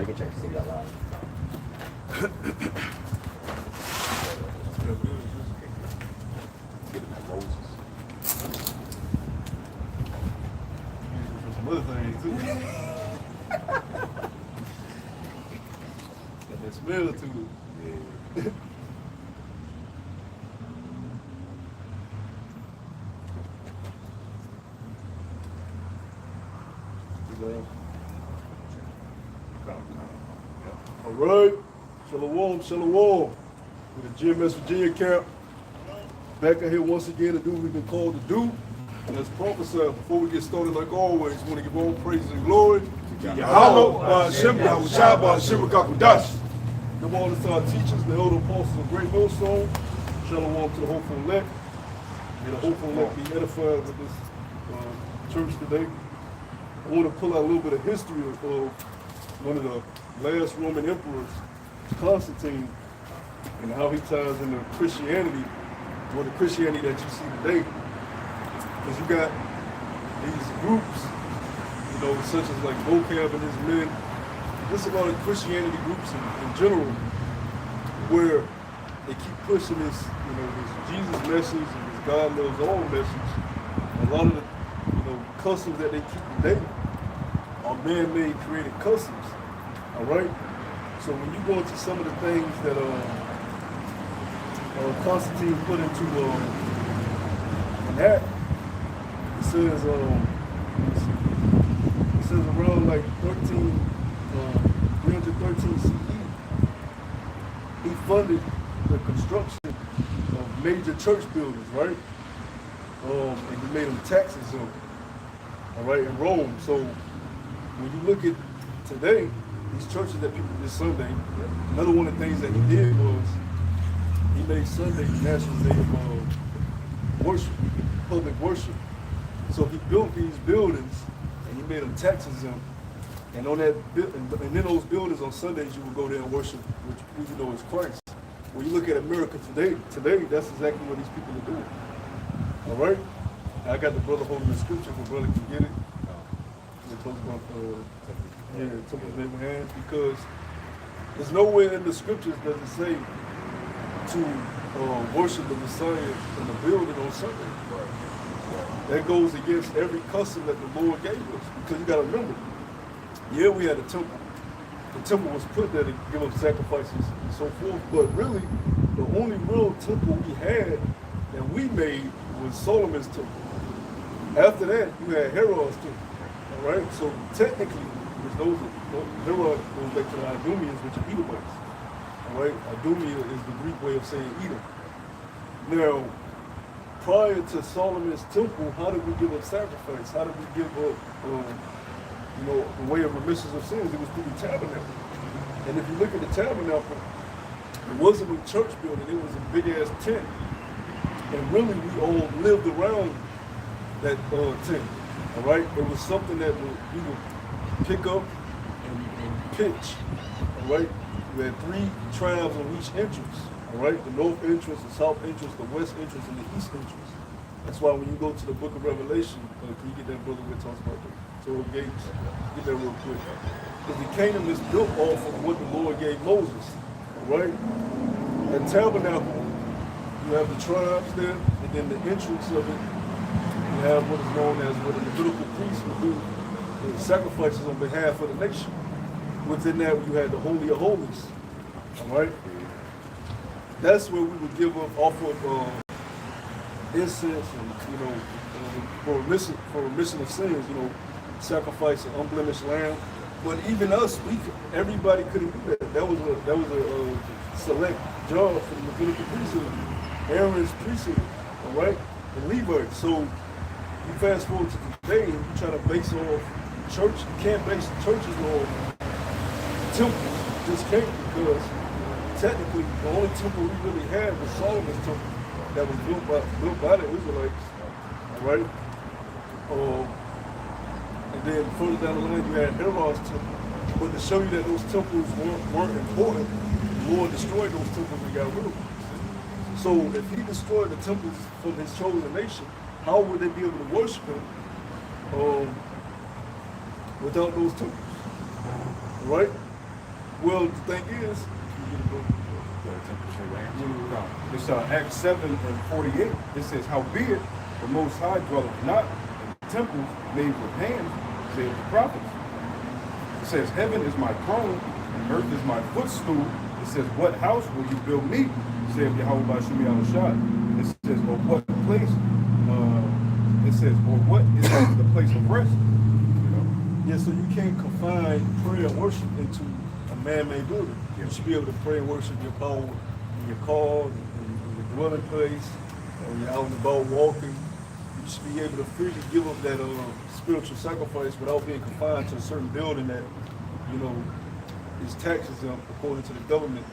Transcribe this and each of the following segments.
you can check the CD out loud. Some other things too. Got that smell to it. Yeah. All right, shalom. With the GMS Virginia camp, back in here once again to do what we've been called to do. And let's prophesy. Before we get started, like always, we want to give all praise and glory to Yahweh, Hashem, Yahushua, Hashem, Kakudash. Give all this to our teachers, the elder apostles of Great Millstone. Shalom to the hopeful elect. May the hopeful elect be edified with this church today. I want to pull out a little bit of history of one of the last Roman emperors, Constantine, and how he ties into Christianity, or the Christianity that you see today. Because you got these groups, you know, such as like Vocab and his men, just a lot of Christianity groups in general, where they keep pushing this, you know, this Jesus message and this God loves all message. A lot of the, you know, customs that they keep today are man-made created customs. All right? So when you go into some of the things that Constantine put into an act, it says around like 313 CE, he funded the construction of major church buildings, right? And he made them tax exempt, all right, in Rome. So when you look at today, these churches that people did Sunday, another one of the things that he did was he made Sunday the national day of worship, public worship. So he built these buildings and he made them tax exempt. And on that, and in those buildings on Sundays, you would go there and worship, which you know is Christ. When you look at America today, that's exactly what these people are doing. All right? I got the brother holding the scripture, if the brother can get it. It talks about Temple of Abraham, because there's nowhere in the scriptures does it say to worship the Messiah in the building on Sunday. That goes against every custom that the Lord gave us. Because you got to remember, yeah, we had a temple. The temple was put there to give up sacrifices and so forth. But really, the only real temple we had that we made was Solomon's temple. After that, you had Herod's temple. All right? So technically, Herod goes back to the Idumeans, which are Edomites. All right? Idumea is the Greek way of saying Edom. Now, prior to Solomon's temple, how did we give up sacrifice? How did we give up, you know, the way of remission of sins? It was through the tabernacle. And if you look at the tabernacle, it wasn't a church building, it was a big ass tent. And really, we all lived around that tent. All right? It was something that we would pick up and pitch. All right? We had 3 tribes on each entrance. All right, the north entrance, the south entrance, the west entrance, and the east entrance. That's why when you go to the book of Revelation, can you get that brother that talks about the Torah gates? Get that real quick. Because the kingdom is built off of what the Lord gave Moses. All right? That tabernacle, you have the tribes there, and then the entrance of it, you have what is known as what the Levitical priests would do, the sacrifices on behalf of the nation. Within that, you had the Holy of Holies. All right? That's where we would give up off of incense and, you know, for remission of sins, you know, sacrifice an unblemished lamb. But even us, everybody couldn't do that. That was a select job for the Levitical priesthood, Aaron's priesthood, all right, and Levites. So you fast forward to today, and you try to base off church. You can't base churches on temples. You just can't, because technically, the only temple we really had was Solomon's temple that was built by the Israelites, all right? And then further down the line, you had Herod's temple. But to show you that those temples weren't important, the Lord destroyed those temples and got rid of them. So if he destroyed the temples from his chosen nation, how would they be able to worship him without those temples, all right? Well, the thing is, it's Acts 7:48. It says, "Howbeit the Most High dwelleth not in temples made with hands, saith the prophets." It says, "Heaven is my throne, and earth is my footstool." It says, "What house will you build me?" saith Yahweh Bashim Yahushua. It says, "Or what place?" It says, "Or what is the place of rest?" You know? Yeah, so you can't confine prayer and worship into a man-made building. You should be able to pray and worship your boat, in your car, in your dwelling place, when you're out and about walking. You should be able to freely give up that spiritual sacrifice without being confined to a certain building that, you know, is taxes according to the government.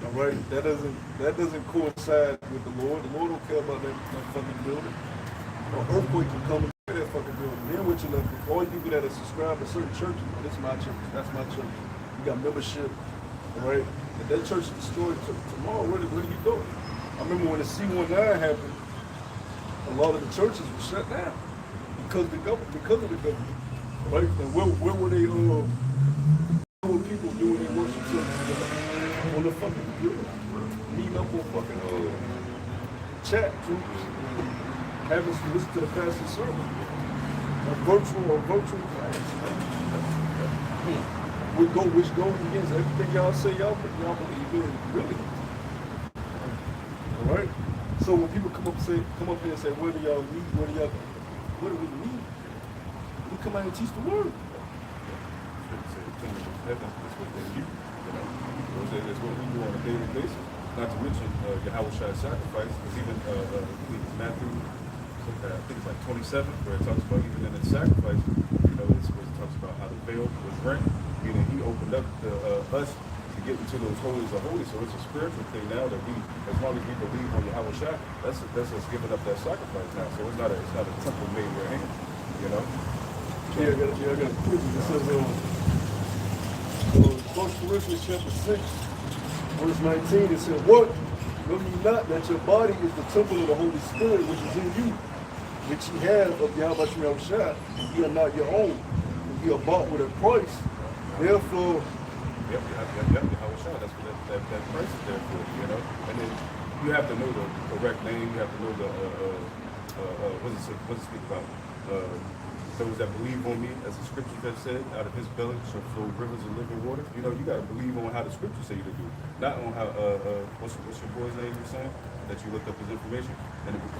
All right, that doesn't coincide with the Lord. The Lord don't care about that fucking building. An earthquake can come and that fucking building. Then what you left with? All you people that are subscribed to certain churches, this is my church, that's my church. You got membership, all right? If that church is destroyed tomorrow, where do you go? I remember when the C-19 happened, a lot of the churches were shut down because of the government, right? And where were they? Where were people doing their worship services on the fucking computer, meeting up on fucking chat groups, having to listen to the pastor's sermon, a virtual class. Which goes against everything y'all say y'all believe in, really. All right. So when people come up here and say, "What do y'all need? What do we need?" We come out and teach the word. That's what we do on a daily basis. Not to mention Yahweh sacrifice, because even Matthew, I think it's like 27, where it talks about even in its sacrifice, you know, it talks about how the veil was rent, meaning he opened up us to get into those holies of holies. So it's a spiritual thing now that we, as long as we believe on Yahweh, that's us giving up that sacrifice now. So it's not a temple made with hands, you know. Yeah, I got a quiz. It says 1 Corinthians chapter 6, verse 19, it says, "What? Know ye not that your body is the temple of the Holy Spirit which is in you, which ye have of Yahweh Yahushua, and ye are not your own, and ye are bought with a price. Therefore..." Yep, Yahushua, that's what that price is there for, you know. And then you have to know the correct name, you have to know the, what does it speak about? Those that believe on me, as the scriptures have said, out of his belly shall flow rivers of living water. You know, you got to believe on how the scriptures say you to do, not on how, what's your boy's name you're saying? That you looked up his information? And it was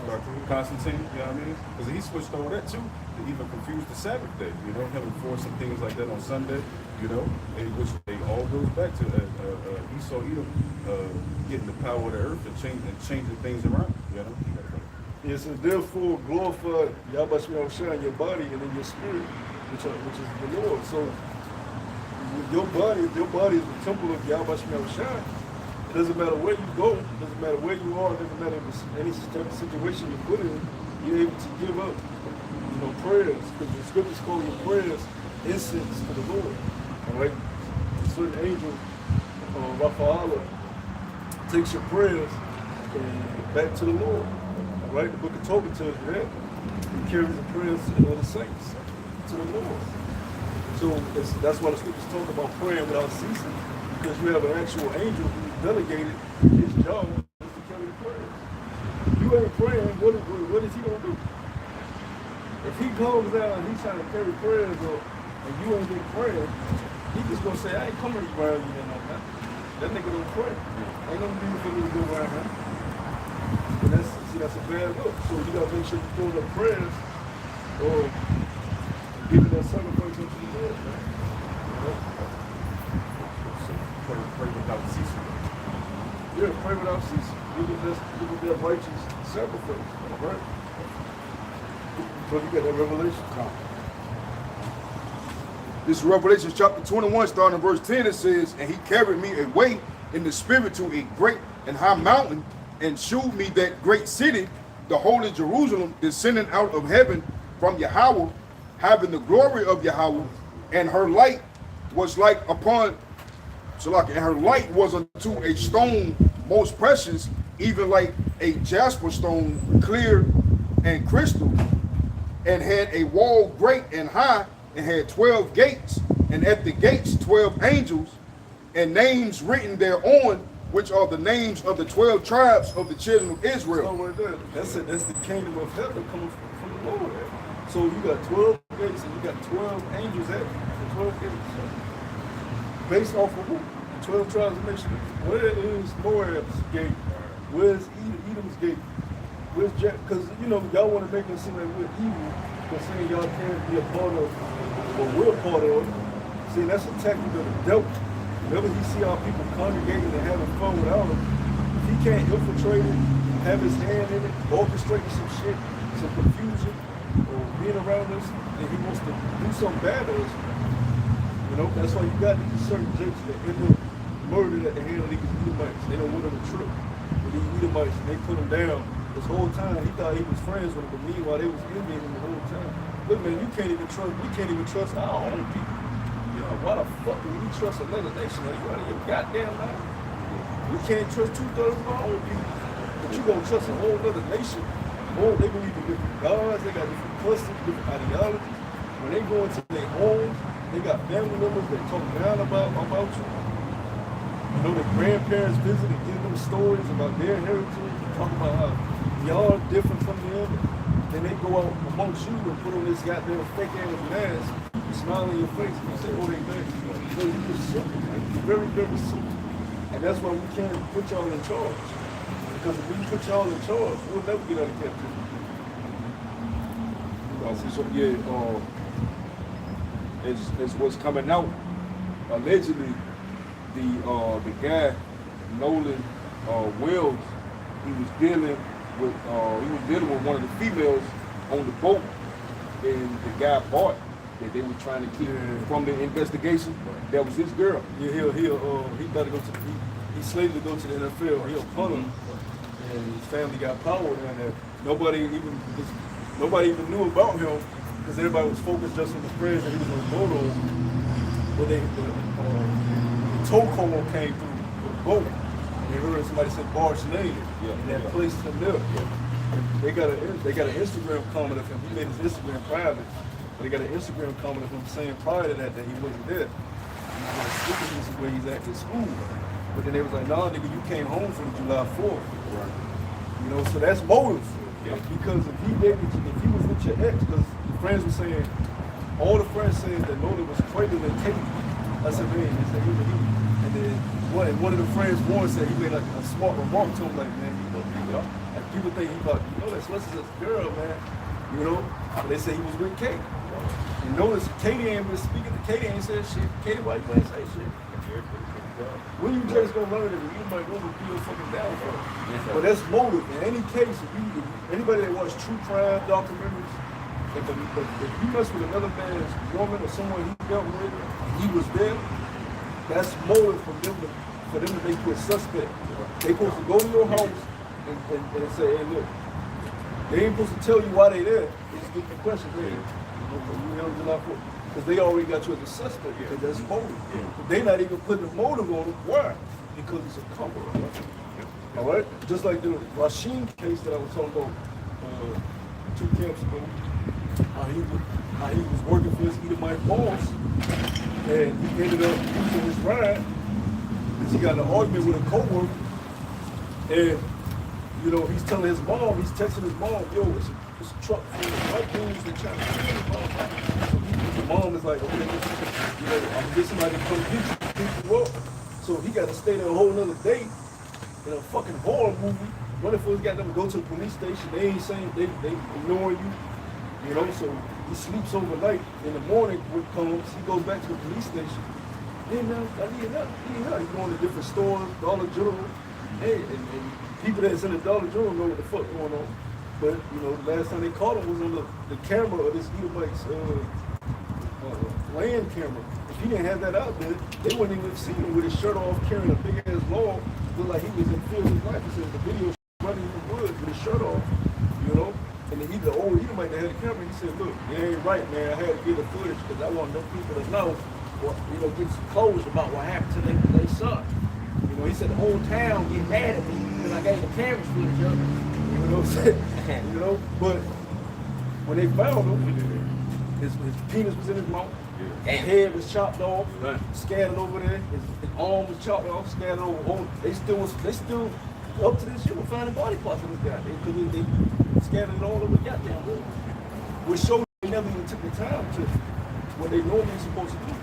Constantine, you know what I mean? Because he switched over that too, to even confuse the Sabbath day, you know, him enforcing things like that on Sunday, you know, and which they all goes back to Esau, Edom, getting the power of the earth and changing things around, you know? It says, "Therefore glorify Yahweh Yahushua in your body and in your spirit, which is the Lord." So if your body is the temple of Yahweh Yahushua, it doesn't matter where you go, it doesn't matter where you are, it doesn't matter if it's any type of situation you put in, you're able to give up, you know, prayers, because the scriptures call your prayers incense to the Lord. All right? A certain angel, Raphael, takes your prayers and back to the Lord. Right, the book of Tobit tells you that. He carries the prayers of the saints to the Lord. So that's why the scriptures talk about praying without ceasing, because you have an actual angel who delegated his job to carry the prayers. You ain't praying, what is he going to do? If he comes down and he's trying to carry prayers and you ain't been praying, he just going to say, "I ain't coming around you like that." That nigga don't pray. Ain't no need for me to go around him. And that's a bad look. So you gotta make sure you throw the prayers or giving that sacrifice unto the Lord, man. So pray without ceasing. Yeah, pray without ceasing. Give it that righteous sacrifice, right? So you got that revelation. This is Revelation chapter 21, starting in verse 10. It says, "And he carried me away in the spirit to a great and high mountain, and shewed me that great city, the holy Jerusalem, descending out of heaven from Yahweh, having the glory of Yahweh, and her light was like upon, and her light was unto a stone most precious, even like a jasper stone, clear and crystal, and had a wall great and high, and had 12 gates, and at the gates 12 angels, and names written thereon, which are the names of the 12 tribes of the children of Israel. Right there. That's it. That's the kingdom of heaven coming from the Lord. So you got 12 gates and you got 12 angels at the 12 gates. Based off of who? The 12 tribes of nation. Where is Moab's gate? Where's Edom's gate? Where's Jack? Because you know y'all want to make us seem like we're evil, but saying y'all can't be a part of what we're a part of. See, that's a tactic of the devil. Whenever he see our people congregating and having fun without him, if he can't infiltrate it, have his hand in it, orchestrating some shit, some confusion, or being around us, then he wants to do something bad to us. You know, that's why you got these certain jakes that end up murdered at the hand of these Edomites. They don't want them to trip. But these Edomites, they put him down. This whole time, he thought he was friends with him, but meanwhile, they was envying him the whole time. Look, man, we can't even trust our own people. You know, why the fuck do we trust another nation? Are you out of your goddamn mind? We can't trust 2/3 of our own people. But you gonna trust a whole other nation? Oh, they believe in different gods, they got different customs, different ideologies. When they go into their homes, they got family members that talk down about you. You know, their grandparents visit and give them stories about their heritage, talk about how y'all are different from them. Then they go out amongst you and put on this goddamn fake ass mask, smile in your face, and you say, oh, they bad. So you just simple, man. Very, very simple. And that's why we can't put y'all in charge. Because if we put y'all in charge, we'll never get out of captivity. So yeah, it's what's coming out. Allegedly, the guy Nolan Wells, he was dealing with one of the females on the boat, and the guy bought that they were trying to keep from the investigation. That was his girl. Yeah, he got to go to he slated to go to the NFL. He'll punt him, and his family got power down there. Nobody even knew about him because everybody was focused just on the friends that he was on the boat on. But the tow call came through with the boat. And they heard somebody say Barge Lane, and that placed him there. They got an Instagram comment of him. He made his Instagram private, but they got an Instagram comment of him saying prior to that he wasn't there. He's like, this is where he's at school. But then they was like, nah, nigga, you came home from July 4th. Right. You know, so that's motive. Yeah. Because if he was with your ex, because the friends were saying, all the friends said that Nolan was pregnant and Kate. I said, man, they said, and then one of the friends, Warren, said he made like a smart remark to him, like, man, you know, and people think he about, you know, that's Leslie's girl, man, you know, but they say he was with Kate. And notice Katie ain't been speaking to Katie, ain't said shit. Katie, why you ain't say shit? When you just gonna learn it, you might go to be a fucking downfall. But that's motive. In any case, if anybody that watch true crime documentaries, if you mess with another man's woman or someone he dealt with, he was there, that's motive for them to make you a suspect. They supposed to go to your house and say, hey, look, they ain't supposed to tell you why they there. They just get the question, hey, you know, July 4th. Because they already got you as a suspect, because that's motive. But they not even putting a motive on it. Why? Because it's a cover. All right? Just like the Rasheen case that I was talking about 2 camps ago. How he was working for his Edomite boss, and he ended up losing his ride because he got in an argument with a coworker, and you know he's telling his mom, he's texting his mom, yo, it's a truck full of white dudes that trying to kill his mom. So the mom is like, okay, you know, I'm gonna get somebody to come pick you up. So he got to stay there a whole nother day in a fucking horror movie. Running for his got them to go to the police station. They ain't saying they ignoring you. You know, so he sleeps overnight. In the morning, when he comes, he goes back to the police station. Hey man, I need help. He's going to different stores, Dollar General. Hey, and people that's in the Dollar General know what the fuck going on. But you know, the last time they caught him was on the camera of this Edomite's land camera. If he didn't have that out there, they wouldn't even have seen him with his shirt off, carrying a big ass log. Looked like he was in fear of his life. He said the video running in the woods with his shirt off. You know. And then the old Edomite that had the camera, he said, look, it ain't right, man. I had to get the footage because I want them people to know, or, you know, get some closure about what happened to their son. You know, he said the whole town get mad at me because I gave the camera footage up. You know what I'm saying? You know, but when they found him, his penis was in his mouth, Head was chopped off, Right. scattered over there. His arm was chopped off, scattered over. They still up to this shit were finding body parts of this guy. They scattered it all over the goddamn room. Which shows they never even took the time to what they normally supposed to do.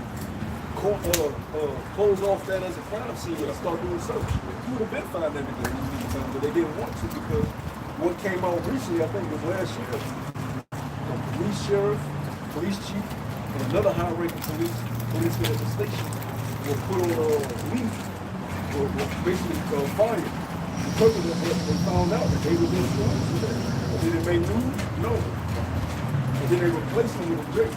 Close off that as a crime scene and start doing search. You would have been finding everything these times, but they didn't want to because what came out recently, I think it was last year, a police sheriff, police chief, and another high-ranking policeman at the station were put on leave, or basically fired. Because of that, they found out that they were influenced with that. Did it make news? No. And then they replaced them with a Drake.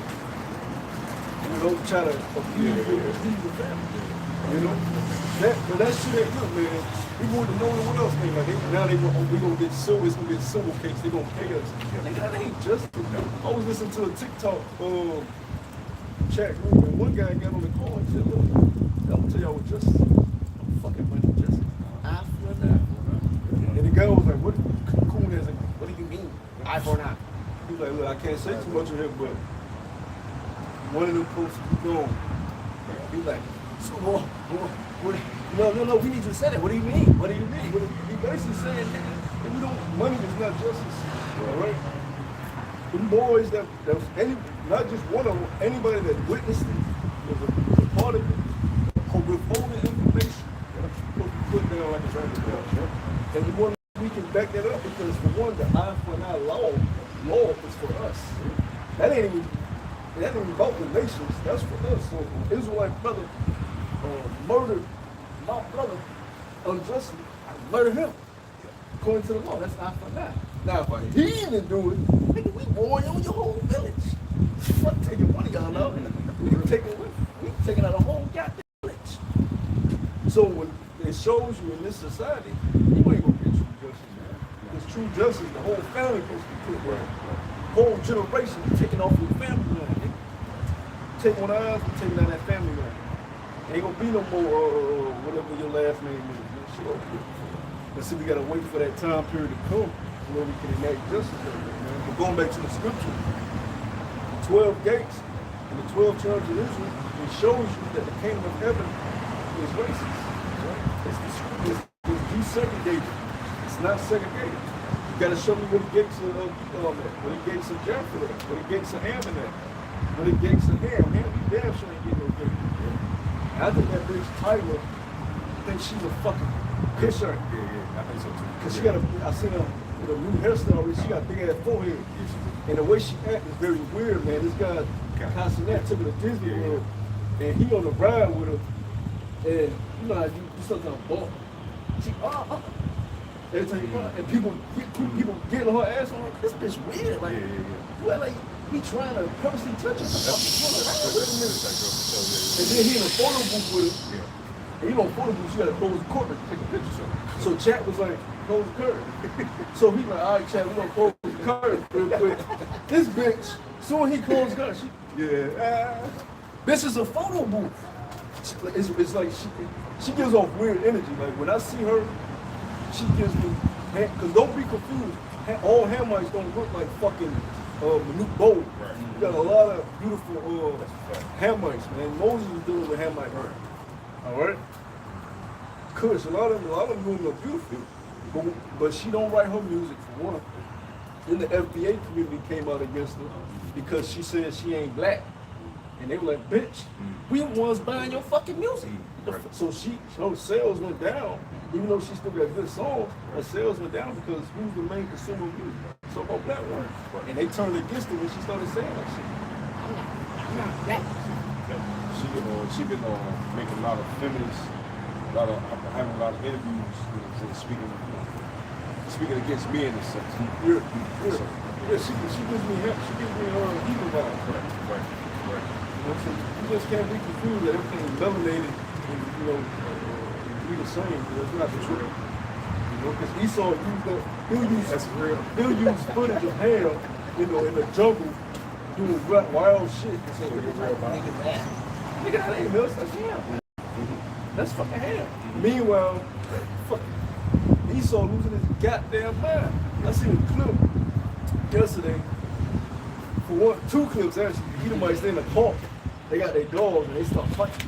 You know, try to appease the family. You know? But that shit ain't good, man. We wouldn't know what else they like. Now we gonna get civil, it's gonna be a civil case, they gonna pay us. Nigga, that ain't justice. I was listening to a TikTok chat group and one guy got on the call and said, look, I'm gonna tell y'all what justice is. I'm fucking money justice. Eye for an eye. And the guy was like, what cool is it? What do you mean? Eye for an eye. He was like, look, I can't say too much of him, but one of them supposed to be gone. He was like, so no, we need you to say that. What do you mean? What do you mean? He basically saying that we don't, money is not justice. All right? The boys that was not just one of them, anybody that witnessed it was a part of it, withholding information that I'm supposed to put down like a random. And we can back that up because for one, the eye for an eye law is for us. That ain't even about the nations. That's for us. So Israelite brother murdered my brother unjustly. I murdered him. According to the law, that's eye for an eye. Now if a heathen do it, nigga, we war on your whole village. Fuck taking money out of it. We taking out a whole goddamn village. So when it shows you in this society, you ain't gonna get true justice, man. Because true justice, the whole family supposed to be put away. Whole generation taking off your family line. Nigga. Take one of ours, we taking out that family line. Ain't gonna be no more whatever your last name is. Shit over here. But see, we gotta wait for that time period to come where we can enact justice over it, man. But going back to the scripture, 12 gates and the 12 tribes of Israel, it shows you that the kingdom of heaven is racist. It's desegregated. It's not segregated. You gotta show me where the gates of where the gates of Jaffa at, where the gates of Ammon at, where the gates of Ham. Ham, you damn sure ain't getting no gate. I think that bitch Tyler, I think she's a fucking pisser. I think so too. Cause she got I seen her with a new hairstyle, she got a big ass forehead. And the way she act is very weird, man. This guy, Cassinet, took her to Disney World, and he on the ride with her, and you know how you sometimes bump. She, every time you run, and people getting her ass on her, this bitch weird, like, well, like, he trying to purposely touch her. And then he in a photo booth with her. And you know, photo booth, you gotta close the curtain to take a picture. So Chat was like, close the curtain. So he like, all right, Chat, we're gonna close the curtain real quick. This bitch, soon he closed the curtain, bitch is a photo booth. It's like she gives off weird energy. Like when I see her, she gives me, because don't be confused, all Hamites don't look like fucking Manute Bowl. Right. You got a lot of beautiful Hamites, man. Moses is dealing with Hamite her. All right? Kush, a lot of them women are beautiful. But she don't write her music for one. Then the FBA community came out against her because she said she ain't black. And they were like, bitch, we the ones buying your fucking music. Right. So her sales went down, even though she still got good songs, her sales went down because who's the main consumer of music? So-called black women. And they turned against her when she started saying that shit. I'm not black. She been making a lot of feminists, having a lot of interviews, speaking against men in a sense. Yeah, she gives me evil vibes. Right. You know, so you just can't be confused that everything is melanated and, you know, be the same, because that's not the truth. You know, because Esau he'll use footage of Ham, you know, in the jungle doing wild shit. And say, nigga, that ain't us, that's Ham. That's fucking Ham. Meanwhile, fucking Esau losing his goddamn mind. I seen a clip yesterday. For one, two clips actually. The Edomites in the park, they got their dogs and they start fighting,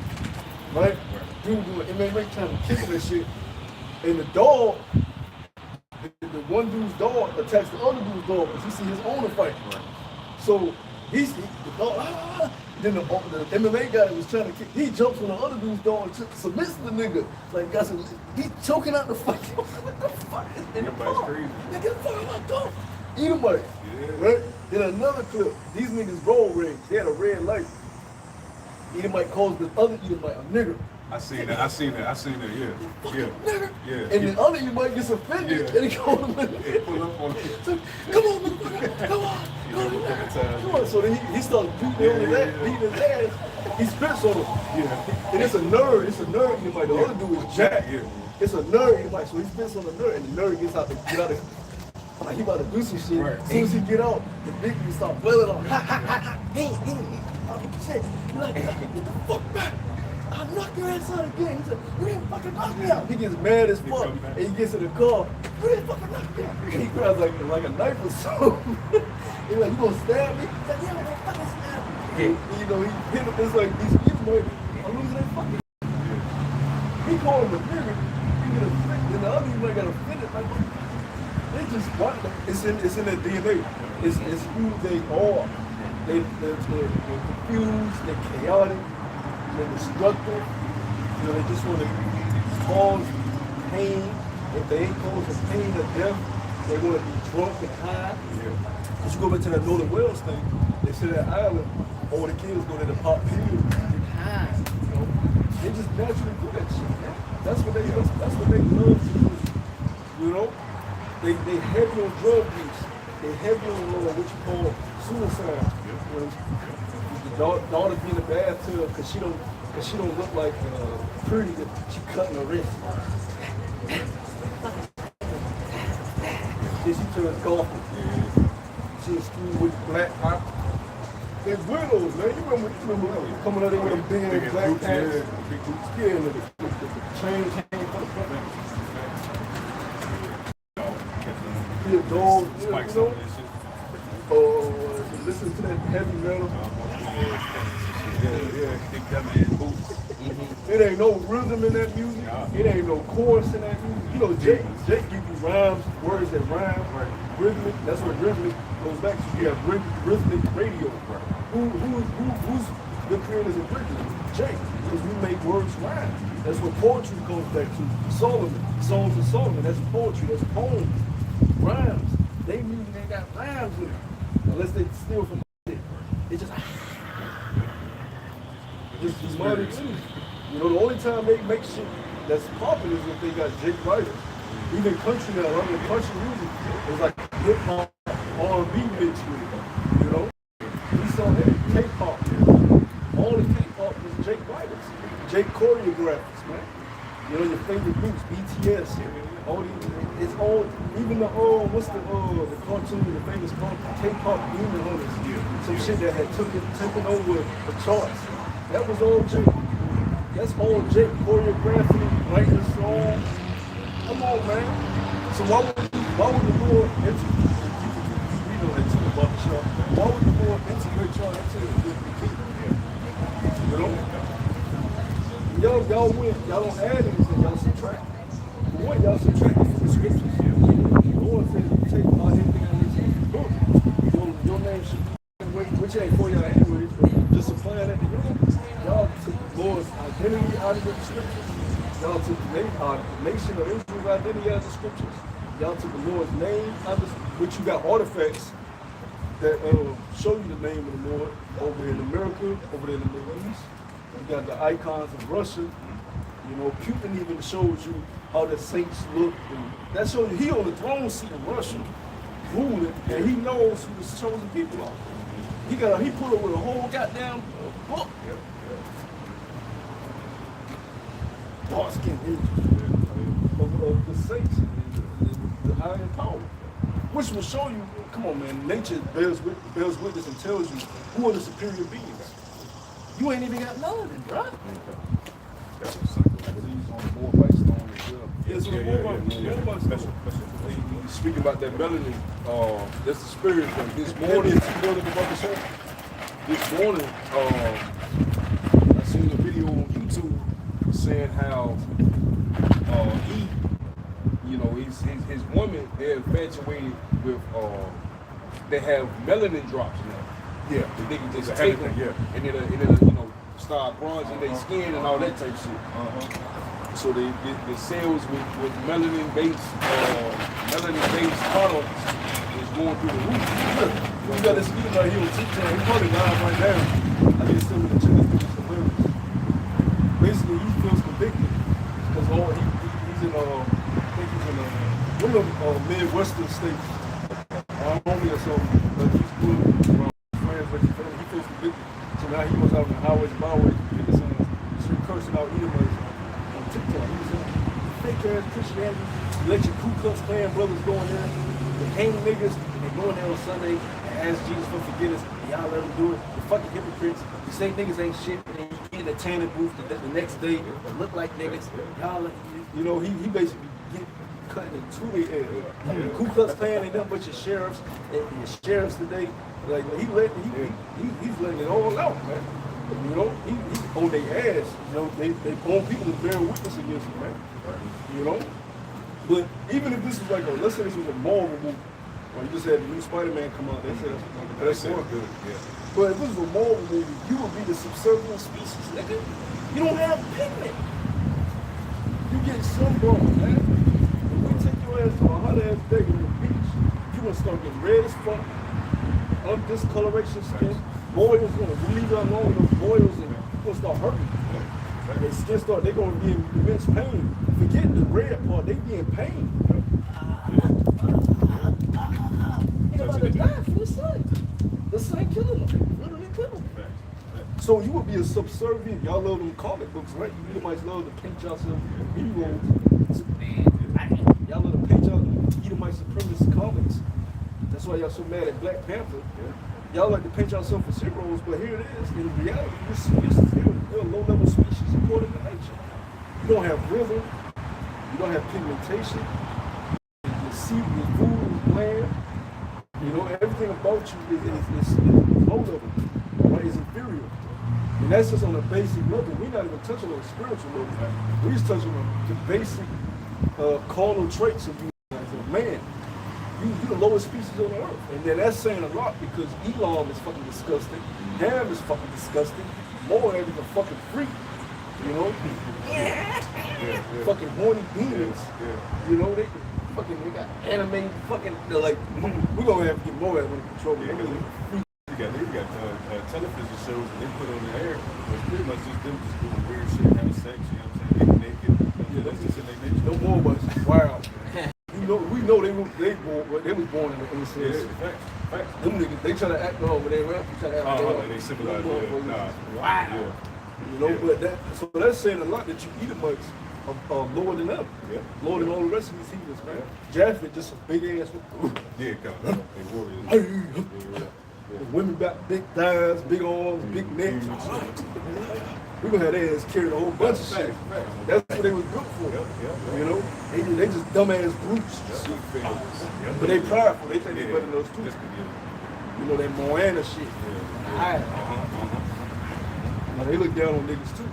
right? Dude doing MMA trying to kick that shit, and the dog, the one dude's dog attacks the other dude's dog because he see his owner fight. Right. So the dog, then the MMA guy that was trying to kick, he jumps on the other dude's dog and submits the nigga. Like, he's choking out the fuck. What the fuck? Everybody's crazy. Nigga, get the fuck out my dog. Eat him, buddy. Yeah. Right? Then another clip, these niggas road rage. They had a red light. Edomite calls the other Edomite a nigger. I seen that, yeah. Nigger. Yeah. And the other Edomite gets offended and he calls him a nigger. Pull up on him. So, come on, motherfucker, come on. Come on. So then he starts beating his ass. He spits on him. Yeah. And it's a nerd Edomite. The other dude is Jack. Yeah. It's a nerd Edomite. So he spits on the nerd and the nerd gets out like he about to do some shit. Right. As soon as he get out, the big dude start blowing on. Ha ha ha ha. Hey. Oh shit. You're like, get the fuck back. I'll knock your ass out again. He said, you didn't fucking knock me out. He gets mad as fuck. And he gets in the car. You didn't fucking knock me out. And he grabs like a knife or something. He's like, you gonna stab me? He's like, yeah, I'm gonna fucking stab me. And, you know, he hit him. It's like, these people are losing their fucking. He called him a nigga. He get offended. And the other one got offended. Like, they just want them. It's in their DNA. It's who they are. They're confused, they're chaotic, they're destructive. You know, they just want to cause pain. If they ain't causing pain or death, they want to be drunk and high. Because you go back to that Northern Wales thing, they say that island, all the kids go there to pop pills and get high. You know, they just naturally do that shit. Man. That's what they love to do. You know, they heavy on drug use. They heavy on what you call suicide. You know, the daughter be in the bathtub because she don't look like pretty. She cutting her wrist. Then she turns golfing. She in school with black pop. They're widows, man. You remember coming out there with them big black pants, big boots, and the chains hanging from the front. Be a dog, you know. Listen to that heavy metal. It ain't no rhythm in that music. It ain't no chorus in that music. You know, Jake give you rhymes, words that rhyme. Rhythmic, that's what rhythmic goes back to. You have rhythmic radio. Who's the creators of rhythmic? Jake, because we make words rhyme. That's what poetry goes back to. Solomon, songs of Solomon, that's poetry, that's poems, rhymes. They music ain't got rhymes with it. Unless they steal from it. It's just money too. You know, the only time they make shit that's popular is if they got Jake writers. Even country now, I mean, country music is like hip hop, R&B mixed with it. You know? We saw that K-pop. All the K-pop was Jake writers. Jake choreographers, man. You know, your favorite groups, BTS, all these, it's all, even the what's the cartoon, the famous cartoon, K-pop Demon Hunters, some shit that had taken over the charts. That was all Jake. That's all Jake choreographing, writing the song. Come on, man. So why would the Lord integrate, you know that too about the show, why would the Lord integrate y'all into the kingdom? You know? Y'all win, y'all don't add anything, y'all subtract. But what y'all subtract from the scriptures? The Lord said, take anything out of this book. Your name should be, which ain't for y'all anyway, but just applying that to y'all took the Lord's identity out of the scriptures. Y'all took the nation of Israel's identity out of the scriptures. Y'all took the Lord's name out of the scriptures, which you got artifacts that show you the name of the Lord over in America, over there in the Middle East. You got the icons of Russia. You know, Putin even shows you how the saints look. And that shows you he on the throne seat in Russia, ruling, and he knows who the chosen people are. He put up with a whole goddamn book. Dark-skinned angels of the saints, the higher power. Which will show you, come on man, nature bears witness and tells you who are the superior beings. You ain't even got none of them, right? That's what's on the board by stone as well. Yes, Speaking about that melanin, that's the spirit thing. This morning, saying how he, you know, his woman, they're infatuated with, they have melanin drops now. Yeah. They can just It's take everything, them, yeah. and it'll, you know, start bronzing their skin and all that type of shit. So the sales with melanin-based products is going through the roof. You got this speaker right here on TikTok. He probably live right now. I need to send him the chicken things to live. Basically, he feels convicted because he's in I think he's in one of the Midwestern states, Army or something. But he's good around friends, but he feels convicted. So now he goes out on the highways, byways, people saying cursing out Edomites on TikTok. He was saying, fake ass Christianity. You let your Ku Klux Klan brothers go in there, they hang niggas, and they go in there on Sunday and ask Jesus for forgiveness, and y'all let them do it. The fucking hypocrites. You say niggas ain't shit, and then you get in the tanning booth the next day and look like niggas. Y'all, you know, he basically get cut in two their head. I mean, the Ku Klux Klan ain't nothing but your sheriffs and your sheriffs today. Like he's letting it all out, man. You know, he on their ass. You know, they want people to bear witness against him, man. You know. But even if this is like let's say this was a Marvel movie, or you just had the new Spider-Man come out, that's more good. Yeah. But if this was a Marvel movie, you would be the subservient species, nigga. You don't have pigment. You get sunburned, man. If we take your ass to a hot ass day on the beach, you gonna start getting red as fuck, discoloration skin, boils, you leave it alone, those boils, and you're gonna start hurting. Their skin they're gonna be in immense pain. Forget the red part, they be in pain. They're about to die for the sun. The sun killing them, literally killing them. So you would be a subservient. Y'all love them comic books, right? You might love to paint yourself heroes. Y'all love to paint y'all Edomite supremacist comics. That's why y'all so mad at Black Panther. Y'all like to paint yourself as heroes, but here it is. In reality, you're a low-level species according to nature. You don't have rhythm. You don't have pigmentation. Your seed, your food is bland. You know, everything about you is low-level, right? It's inferior. And that's just on a basic level. We're not even touching on a spiritual level. We're just touching on the basic carnal traits of you as a man. You're the lowest species on the earth. And then that's saying a lot because Elam is fucking disgusting. Ham is fucking disgusting. Moab is a fucking freak. You know? Fucking horny demons. You know, they got animated fucking, they're like, we're gonna have to get Moab under control. You got television shows that they put on the air, but it's pretty much just them just doing weird shit, having sex, you know what I'm saying, getting naked. That's just in their nature. No more was wild. We know they was born in the sense. Them niggas, they try to act but they rap, try to act they symbolize wow. You know, but that's saying a lot that you Edomites are lower than them. Lower than all the rest of these heathens, man. Japheth just a big ass. They warriors. The women got big thighs, big arms, big necks. We gonna have their ass carry a whole bunch of shit. That's what they was built for. You know? They just dumbass brutes. But they prideful. They think they better than those too. You know, that Moana shit. Now they look down on niggas too.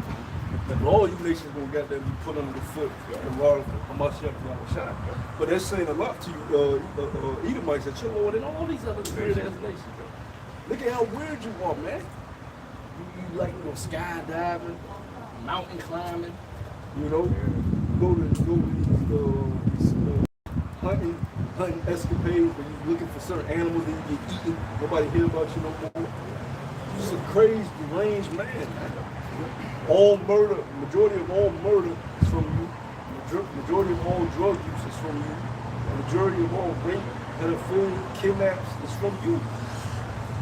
But all you nations gonna goddamn be put under the foot and rod of my shot. But that's saying a lot to you, Edomites, that you're lower than all these other weird ass nations. Look at how weird you are, man. You like, you know, skydiving, mountain climbing, you know, go to these hunting escapades where you're looking for certain animals that you get eaten. Nobody hear about you no more. You're just a crazy, deranged man. All murder, majority of all murder is from you. Majority of all drug use is from you. Majority of all rape, pedophilia, kidnaps is from you.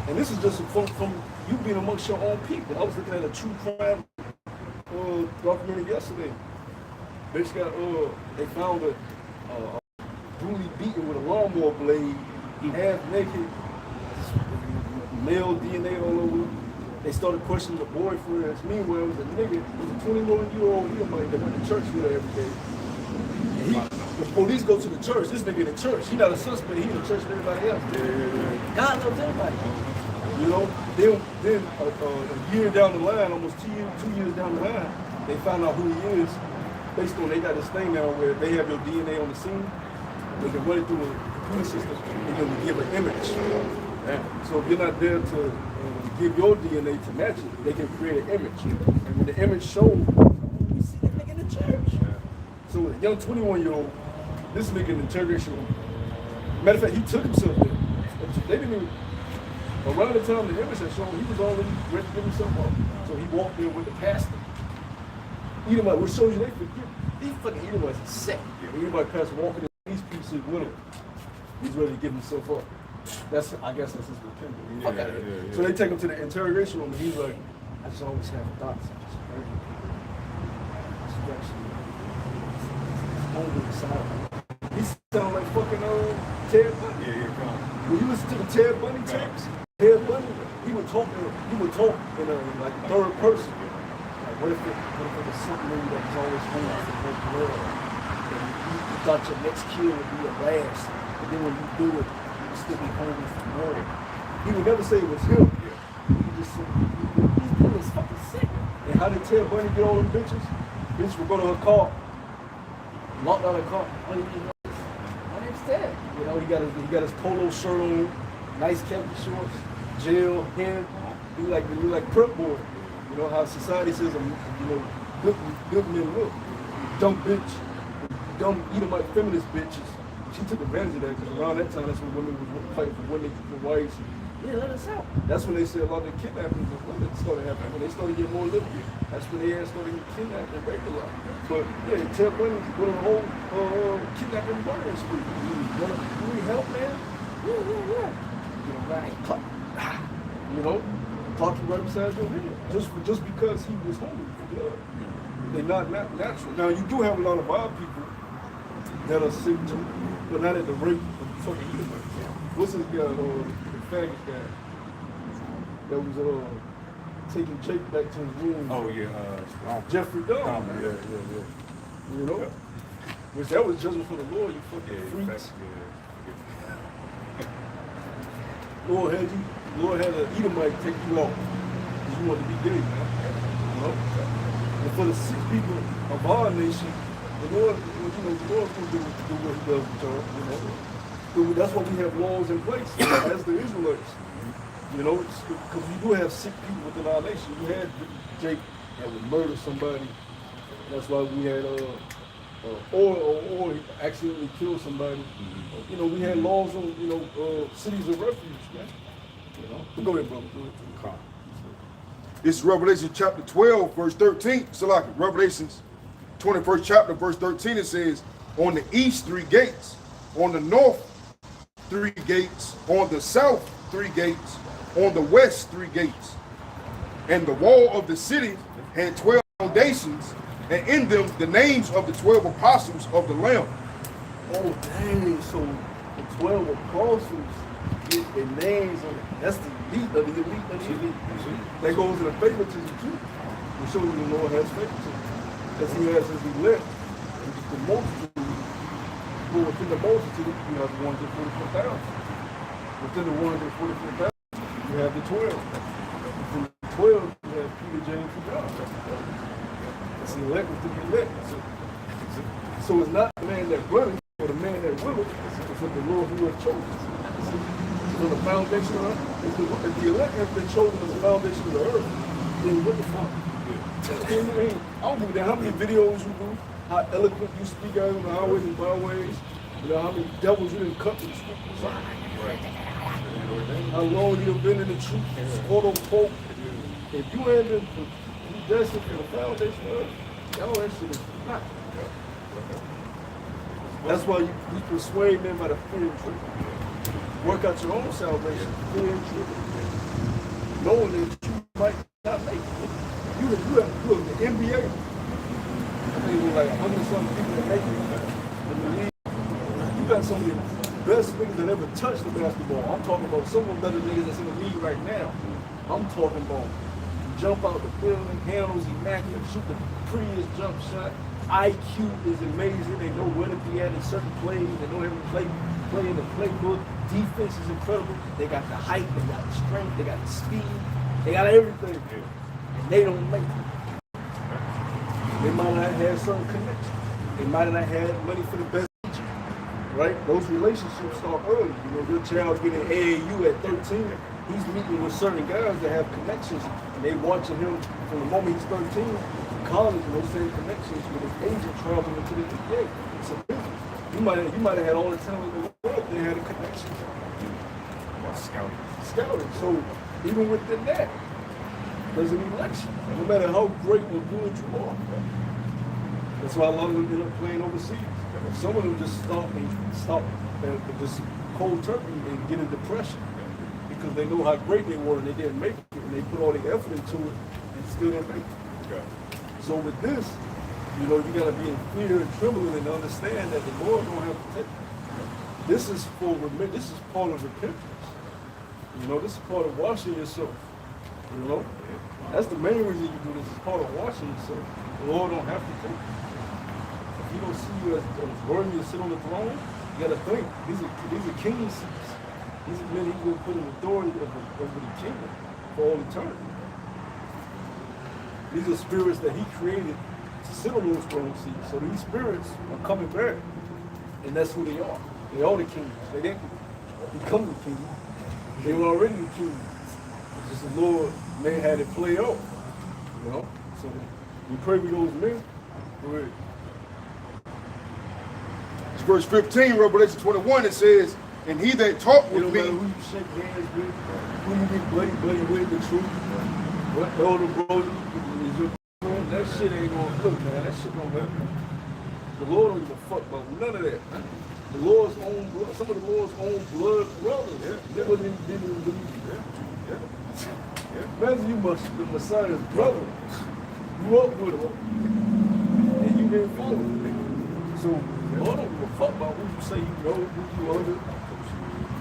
And this is just from you being amongst your own people. I was looking at a true crime documentary yesterday. Basically, they found a brutally beaten with a lawnmower blade, half naked, male DNA all over. They started questioning the boyfriends. Meanwhile, it was a nigga, it was a 21-year-old Edomite that went to church with her every day. And the police go to the church. This nigga in the church. He not a suspect. He in the church with everybody else. God loves everybody. You know, then a year down the line, almost 2 years down the line, they found out who he is based on they got this thing now where they have your DNA on the scene. They can run it through a computer system and then we give an image. So if you're not there to give your DNA to match it, they can create an image. And when the image shows, we see that nigga in the church. So a young 21-year-old, this nigga in the interrogation room. Matter of fact, he took himself there. They didn't even, around the time the image had shown, he was already ready to give himself up. So he walked in with the pastor. Edomite, which shows you they forget. These fucking Edomites are sick. When Edomite pastor walking in, these pieces with him, he's ready to give himself up. I guess that's his repentance. Fuck out of here. So they take him to the interrogation room and he's like, I just always have thoughts. He sound like fucking Ted Bundy. When you listen to the Ted Bundy tapes, Ted Bundy, he would talk in like third person. Like, what if it was something in you that was always hungry for more blood? And you thought your next kill would be your last, but then when you do it, you would still be hungry for more. He would never say it was him. He just said, these people is fucking sick. And how did Ted Bundy get all them bitches? Bitch would go to her car, locked out her car. My name's Ted. You know, he got his polo shirt on, nice khaki shorts, gel, hair. He like prep boy. You know how society says, good men look. Dumb bitch, dumb Edomite feminist bitches. She took advantage of that because around that time, that's when women were fighting for women, for wives. Yeah, let us out. That's when they said a lot of the kidnappings of women started happening. When they started getting more liberty, that's when they started getting kidnapped and raped a lot. But yeah, Ted Bundy went on a whole kidnapping and murdering spree. You need help, man? Yeah. You know, right? You know, talking right beside your head. Just because he was hungry for blood. They're not natural. Now you do have a lot of wild people that are sick too, but not at the rate of fucking Edomite. What's this guy, the faggot guy, that was taking Jake back to his room? Oh yeah, Jeffrey Dahmer. Yeah. You know, which that was judgment from the Lord. You fucking freaks. Lord had an Edomite take you out because you want to be gay, man. You know, and for the sick people of our nation, the Lord will do what He does with y'all. You know. That's why we have laws in place, as the Israelites. You know, because we do have sick people within our nation. We had Jake that would murder somebody. That's why we had, or he accidentally killed somebody. Mm-hmm. You know, we had laws on, cities of refuge, man. You know, go ahead, brother. Go ahead. This is Revelation chapter 12, verse 13. So like Revelations 21st chapter, verse 13, it says, on the east 3 gates, on the north 3 gates, on the south 3 gates, on the west 3 gates. And the wall of the city had 12 foundations, and in them the names of the 12 apostles of the Lamb. Oh dang, so the 12 apostles get their names on it. That's the elite of the elite of the elite. That goes to the favoritism too. It shows you the Lord has favoritism. As He has His elect. And the multitude. But within the multitude, you have the 144,000. Within the 144,000, you have the 12. Within the 12, you have Peter, James, and John. It's the elect within the elect. So it's not the man that runs or the man that will it. It's the Lord who has chosen. So the foundation of the earth, if the elect has been chosen as the foundation of the earth, then what the fuck? I don't give a damn how many videos you do, how eloquent you speak out on the highways and byways, you know, how many devils you didn't cut to speak. How long you have been in the truth, quote unquote. If you ain't been predestined for the foundation of earth, all that shit is not. That's why you persuade men by the fear and truth. Work out your own salvation, fear and truth. Knowing that you might not make it. You look, the NBA, I think it was like 100-something people that make it in the league. You got some of the best niggas that ever touched the basketball. I'm talking about some of the better niggas that's in the league right now. I'm talking about jump out the building, handles immaculate, shoot the prettiest jump shot. IQ is amazing. They know where to be at in certain plays. They know every play in the playbook. Defense is incredible. They got the height, they got the strength, they got the speed, they got everything. And they don't make it. They might not have had certain connections. They might not have had money for the best teacher, right? Those relationships start early. You know, your child getting AAU at 13, he's meeting with certain guys that have connections, and they watching him from the moment he's 13 to college, and those same connections with his agent traveling to the NBA. It's a business. You might have had all the talent in the world, they had a connection. Scouting. So even within that, there's an election. No matter how great or good you are. That's why a lot of them end up playing overseas. Some of them just stop and just cold turkey and get in depression because they know how great they were and they didn't make it, and they put all the effort into it and still didn't make it. Okay. So with this, you know, you gotta be in fear and trembling and understand that the Lord don't have to take it. This is part of repentance. You know, this is part of washing yourself. You know? That's the main reason you do this, is part of washing yourself. The Lord don't have to take it. If He don't see you as worthy to sit on the throne, you gotta think, these are king's seats. These are men He's gonna put in authority over the kingdom for all eternity. These are spirits that He created to sit on those throne seats. So these spirits are coming back, and that's who they are. They are the kings. They didn't become the king. They were already the kings. It's just the Lord may have it play out. You know? So we pray with those men. Go ahead. It's verse 15, Revelation 21, it says, and he that talked with me. Who you shake hands with, who you get buddy with, the truth. What elder bro is your friend? That shit ain't gonna cook, man. That shit gonna work. The Lord don't give a fuck about none of that. The Lord's own blood, some of the Lord's own blood brothers, they didn't believe. Imagine you must the Messiah's brother. You up with him, and you didn't follow him. So the Lord don't give a fuck about who you say you know, who you under.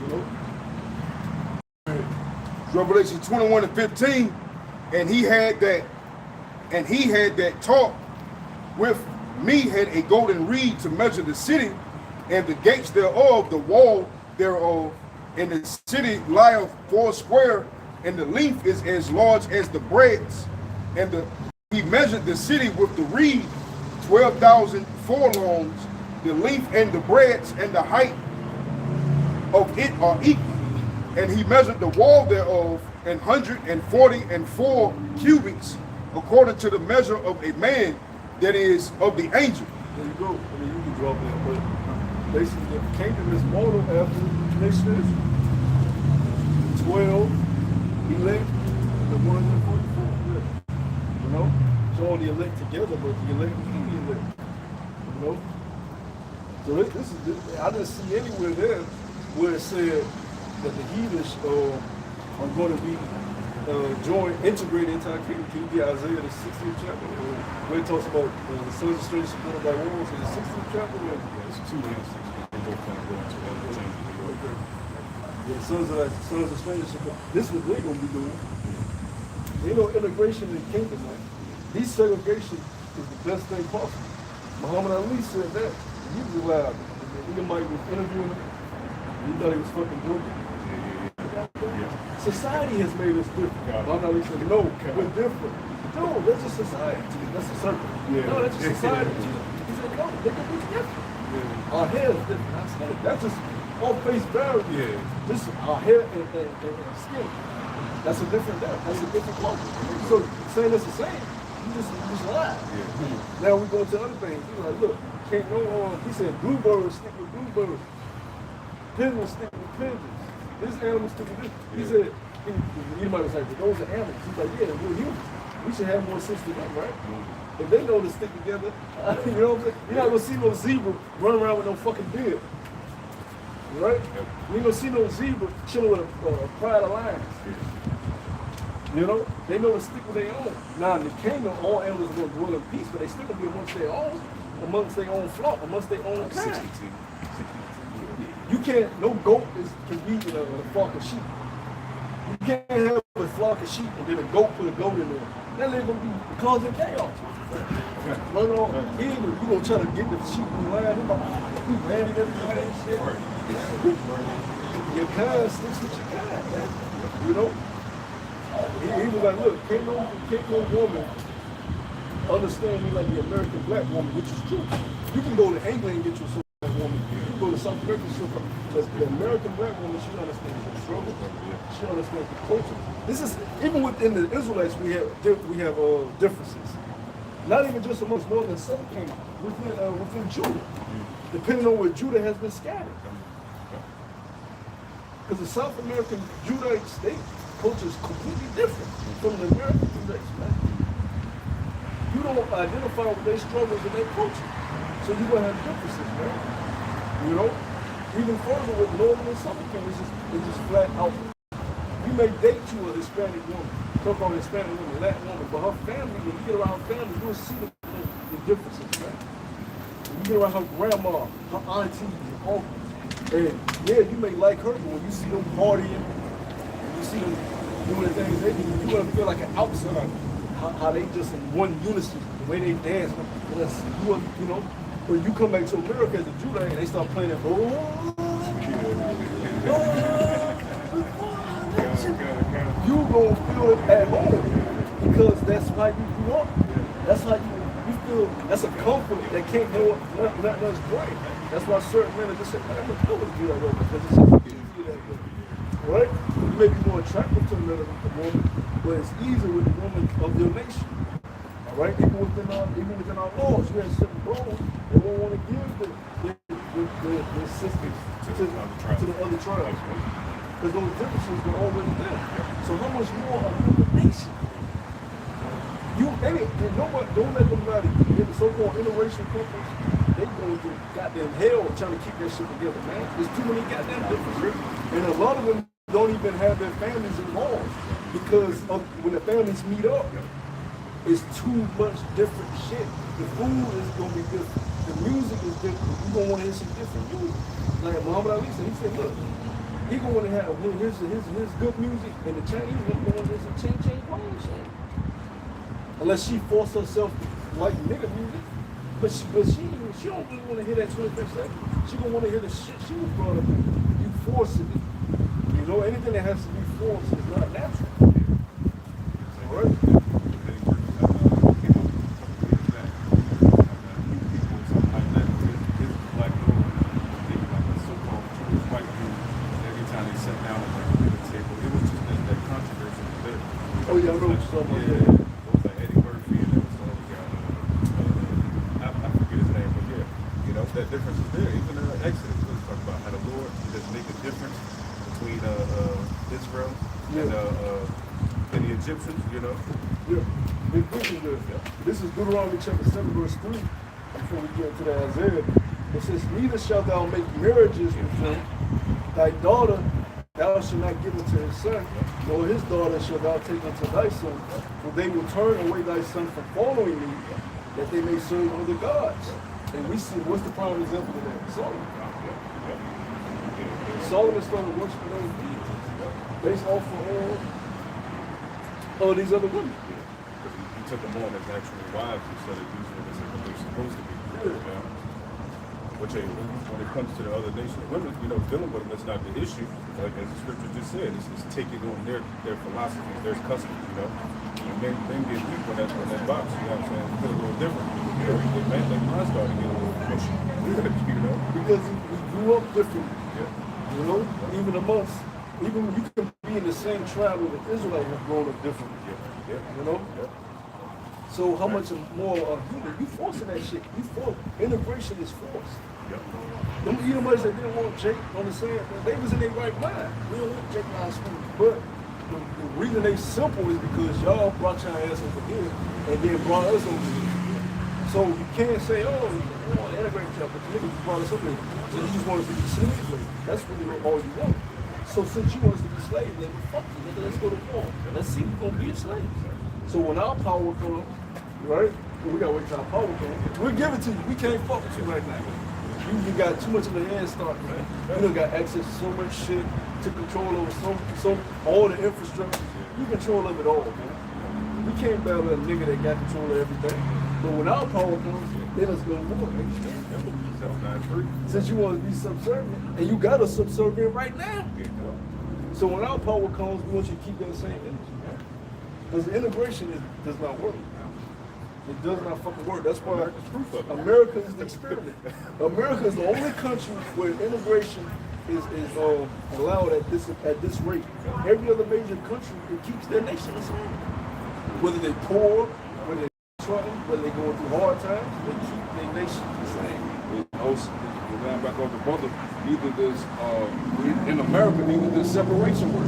You know. Revelation 21 and 15, and he had that talk with me, had a golden reed to measure the city and the gates thereof, the wall thereof, and the city lieth 4 square, and the length is as large as the breadth. And he measured the city with the reed, 12,000 furlongs. The length and the breadth and the height of it are equal. And he measured the wall thereof 144 cubits, according to the measure of a man, that is of the angel. There you go. I mean, you can drop that, but basically the kingdom is modeled after nations. 12, 11, the 144. You know? So all the elect together, but the elect and the elect. You know? So this I didn't see anywhere there where it said that the heathens are going to be integrated into our kingdom. Can you get Isaiah the 16th chapter? Where it talks about the sons of strangers supported by wolves in the 16th chapter? Yeah, it's 2 and 6. They both kind of go into the change. Yeah, sons of strangers support. This is what they're going to be doing. Ain't no integration in the kingdom, man. Desegregation is the best thing possible. Muhammad Ali said that. He was loud. Edomite was interviewing him. He thought he was fucking joking. Society has made us different. Muhammad Ali said, no, we're different. No, that's a society. That's a circle. Yeah. No, that's a society. He said, no, they can be different. Yeah. Our hair is different. That's just all face value. Yeah. This is our hair and skin. That's a different color. So saying that's the same, you just lie. Yeah. Now we go to other things. He's like, look, can't no he said bluebirds stick with bluebirds. Pigeons stick with pigeons. This animal stick with this. He said, you might was like, but those are animals. He's like, yeah, we're humans. We should have more sense to them, right? If they know to stick together, you know what I'm saying? You're not gonna see no zebra running around with no fucking beard. Right? You ain't gonna see no zebra chilling with a pride of lions. You know? They know to stick with their own. Now in the kingdom, all animals are gonna dwell in peace, but they still gonna be amongst their own flock, amongst their own kind. You can't, no goat can be in a flock of sheep. You can't have a flock of sheep and then a goat put a goat in there. That ain't gonna be causing chaos. No, either you gonna try to get the sheep and line, you ran everybody and shit. Your kind sticks with your kind, man. You know? He was like, look, can't no woman understand me like the American black woman, which is true. You can go to England and get you a black woman. You can go to South America and she'll come. But the American black woman, she understands the struggle. She understands the culture. This is even within the Israelites, we have differences. Not even just amongst northern and southern kingdom, within Judah, depending on where Judah has been scattered. Because the South American Judaic state culture is completely different from the American Judaic state. You don't identify with their struggles and their culture. So you're going to have differences, man. You know? Even further with northern and southern kingdom, it's just flat out. You may date you a Hispanic woman, talk about Hispanic woman, Latin woman, but her family, when you get around her family, you'll see the differences, man. When you get around her grandma, her aunties, and uncles, and yeah, you may like her, but when you see them partying, you see them doing the things they do, you're gonna feel like an outsider. How they just in one unison, the way they dance. You know, when you come back to America as a Judite and they start playing that, you gonna feel it at home because that's how you grew up. That's how you feel. That's a comfort that can't go up. Nothing else great. That's why certain men are just saying, man, I'm gonna do that way because it's just easy that way. Right? You may be more attractive to another woman, but it's easier with the woman of your nation. All right? Even within our laws, you have certain roles they won't want to give the assistance to the other tribes. Because those differences were already there. So how much more another nation? Don't let them lie to you. The so-called interracial couples, they go through goddamn hell trying to keep that shit together, man. There's too many goddamn differences. And a lot of them don't even have their families involved because when the families meet up, it's too much different shit. The food is gonna be different. The music is different. You're gonna want to hear some different music. Like Muhammad Ali said, he said, look, he gonna want to have his good music, and the Chinese gonna want to hear some ching bong shit. Unless she force herself to like nigga music, but she don't really want to hear that 21st century. She gonna want to hear the shit she was brought up with. You forcing it. You know, anything that has to be forced is not natural. All right? Oh yeah, I know what you're talking about. Yeah. It was like Eddie Murphy and there was the other guy. I forget his name, but yeah, you know, that difference is there. Even in Exodus, we talk about how the Lord just make a difference between Israel and the Egyptians, you know. Yeah, big difference there. Yeah. This is Deuteronomy chapter 7, verse 3. Before we get to the Isaiah, it says, "Neither shalt thou make marriages with them. Thy daughter thou shalt not give unto his son, nor his daughter shalt thou take unto thy son, for they will turn away thy son from following me, that they may serve other gods." And we see, what's the prime example of that? Solomon. Solomon started worshiping those deities based off of all these other women. Because he took them on as actual wives instead of using them as what they're supposed to be. Yeah. Which when it comes to the other nation of women, you know, dealing with them is not the issue. Like as the scripture just said, it's taking on their philosophies, their customs, you know. Men get weak when that box, you know what I'm saying? It's a little different. You know, like mine started to get a little pushy, you know. Because we grew up differently. Yeah. You know, even you can be in the same tribe with the Israelites have grown up differently. Yeah. You know? Yeah. So how much more you forcing that shit? Integration is forced. Yep. Them Edomites that didn't want Jake on the sand, they was in their right mind. We don't want Jake last school. But the reason they simple is because y'all brought your ass over here and then brought us over here. So you can't say, oh, you want to integrate y'all, but the niggas brought us over here. So you just want us to be slaves. That's really all you want. So since you want us to be slaves, then fuck you, nigga, let's go to war. Let's see if we're gonna be slaves. So when our power comes, right? We gotta wait till our power comes. We'll give it to you. We can't fuck with you right now. You got too much of a head start, man. You done got access to so much shit to control over so all the infrastructure. You control of it all, man. We can't battle a nigga that got control of everything. But when our power comes, then it's gonna work. Since you want to be subservient, and you got us subservient right now. So when our power comes, we want you to keep that same energy, man. Because the integration does not work. It does not fucking work. That's why America's proof of it. America is the experiment. America is the only country where immigration is allowed at this rate. Every other major country, it keeps their nation the same. Whether they're poor, whether they're struggling, whether they're going through hard times, they keep their nation the same. Also, going back off the brother, neither does in America neither does separation work.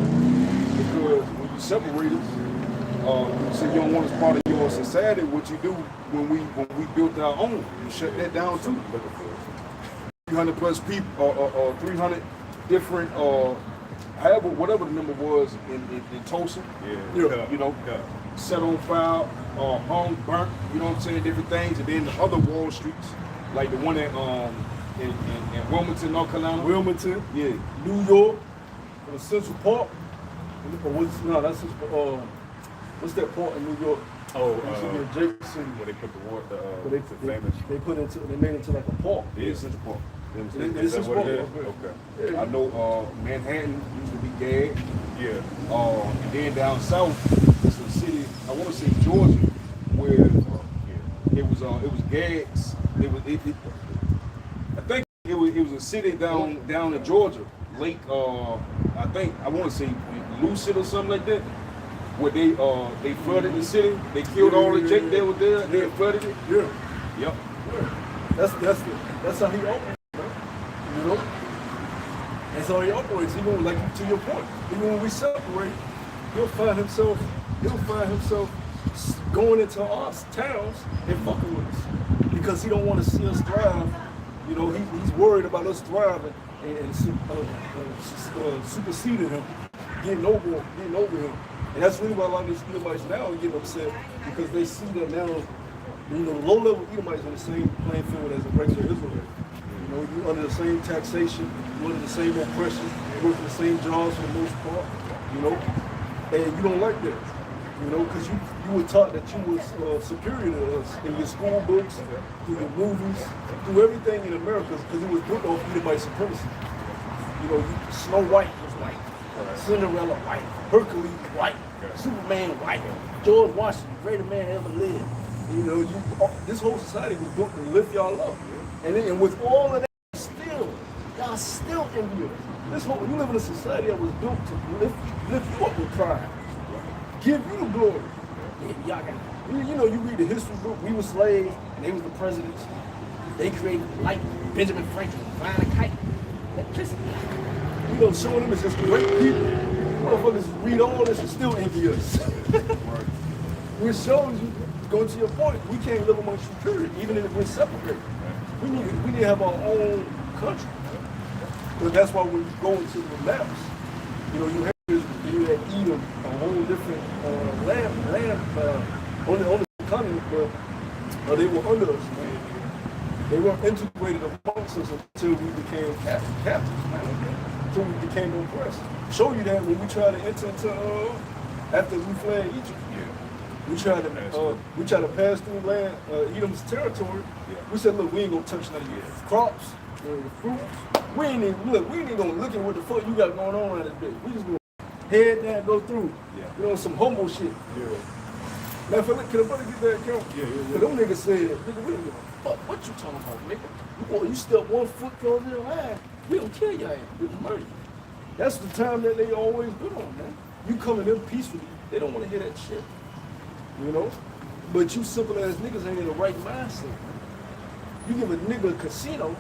Because when you separate it, you say you don't want us part of your society. What you do when we built our own, you shut that down too. 300 plus people, 300 different, however, whatever the number was in Tulsa. Yeah. You know, set on fire, hung, burnt. You know what I'm saying? Different things, and then the other Wall Streets, like the one in Wilmington, North Carolina. Wilmington, Yeah. New York, Central Park. What's that part in New York? Oh, Jackson. where they put the water, They famous. they made it into like a park. Yeah, Central Park. It's Is that what it is? Okay. Okay. Yeah. I know Manhattan used to be gagged. Yeah. And then down south, it's a city, I want to say Georgia, where it was gags. I think it was a city down in Georgia, Lake, I think, I want to say Lucid or something like that, where they flooded the city. They killed all the Jake that was there. They flooded it. Yeah. Yep. That's how he operates, you know. That's how he operates. Even like to your point, even when we separate, he'll find himself going into our towns and fucking with us because he don't want to see us thrive. You know, he's worried about us thriving and superseding him, getting over him. And that's really why a lot of these Edomites now are getting upset because they see that now, you know, low-level Edomites on the same playing field as a regular Israelite. You know, you're under the same taxation, you're under the same oppression, you're working the same jobs for the most part, you know, and you don't like that, you know, because you were taught that you was superior to us in your school books, through your movies, through everything in America, because it was built off Edomite supremacy. You know, Snow White was white, Cinderella white, Hercules white, Superman white, George Washington, greatest man ever lived. You know, this whole society was built to lift y'all up. And with all of that, y'all still envious. You live in a society that was built to lift you up with pride. Give you the glory. Yeah, y'all got, you know, you read the history book, we were slaves, and they was the presidents. They created, like Benjamin Franklin, flying a kite. Listen, you know, showing them as just great people. Motherfuckers read all this and still envy us. We're showing you, going to your point, we can't live amongst you, period, even if we're separated. We need to have our own country. But that's why when you go into the maps, you know, you had Edom, a whole different land on the continent, but they were under us. They weren't integrated amongst us until we became captives, until we became oppressed. Show you that when we tried to enter into, after we fled Egypt, we tried to pass through land, Edom's territory. We said, look, we ain't gonna touch none of your crops, the fruits. We ain't even gonna look at what the fuck you got going on around this bitch. We just gonna head down, go through. You know, some humble shit. Now, can a brother get that account? Cause them niggas said, nigga, we don't give a fuck what you talking about, nigga. You step 1 foot close to the line, we gonna kill your ass with murder. That's the time that they always been on, man. You coming in peacefully, they don't want to hear that shit. You know? But you simple ass niggas ain't in the right mindset. You give a nigga a casino,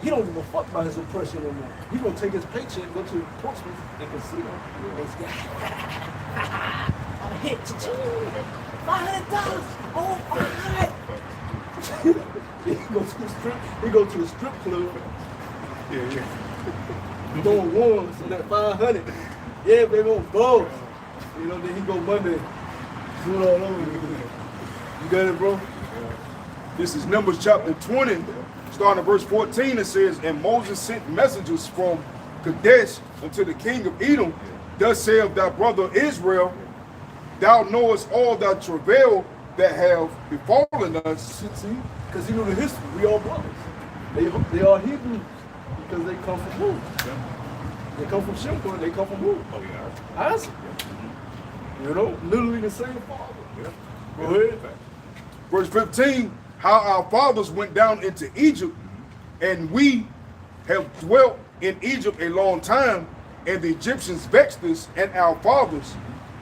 he don't give a fuck about his oppression no more. He gonna take his paycheck, go to Portsmouth and casino, and say, I'm a hit, $500, oh, he go to the strip club, throwing ones on that 500. Yeah, baby, on balls. You know, then he go Monday, do it all over. You got it, bro? This is Numbers chapter 20, starting at verse 14. It says, and Moses sent messengers from Kadesh unto the king of Edom. Thus saith thy brother Israel, thou knowest all thy travail that have befallen us. See, because you know the history. We all brothers. They are Hebrews because they come from who? They come from Shimon. They come from who? Oh, yeah. Isaac. You know, literally the same father. Go ahead. Verse 15, how our fathers went down into Egypt, and we have dwelt in Egypt a long time, and the Egyptians vexed us and our fathers.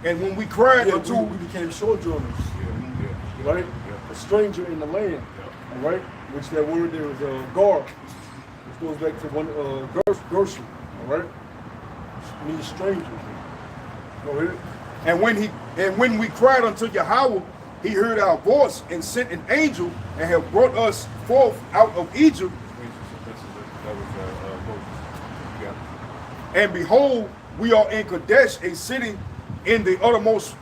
And when we cried unto... we became sojourners, right? A stranger in the land, all right? Which that word there is gar, which goes back to one Gershon, all right? Means stranger. Go ahead. And when we cried unto Yahweh, he heard our voice and sent an angel and have brought us forth out of Egypt. And behold, we are in Kadesh, a city in the uttermost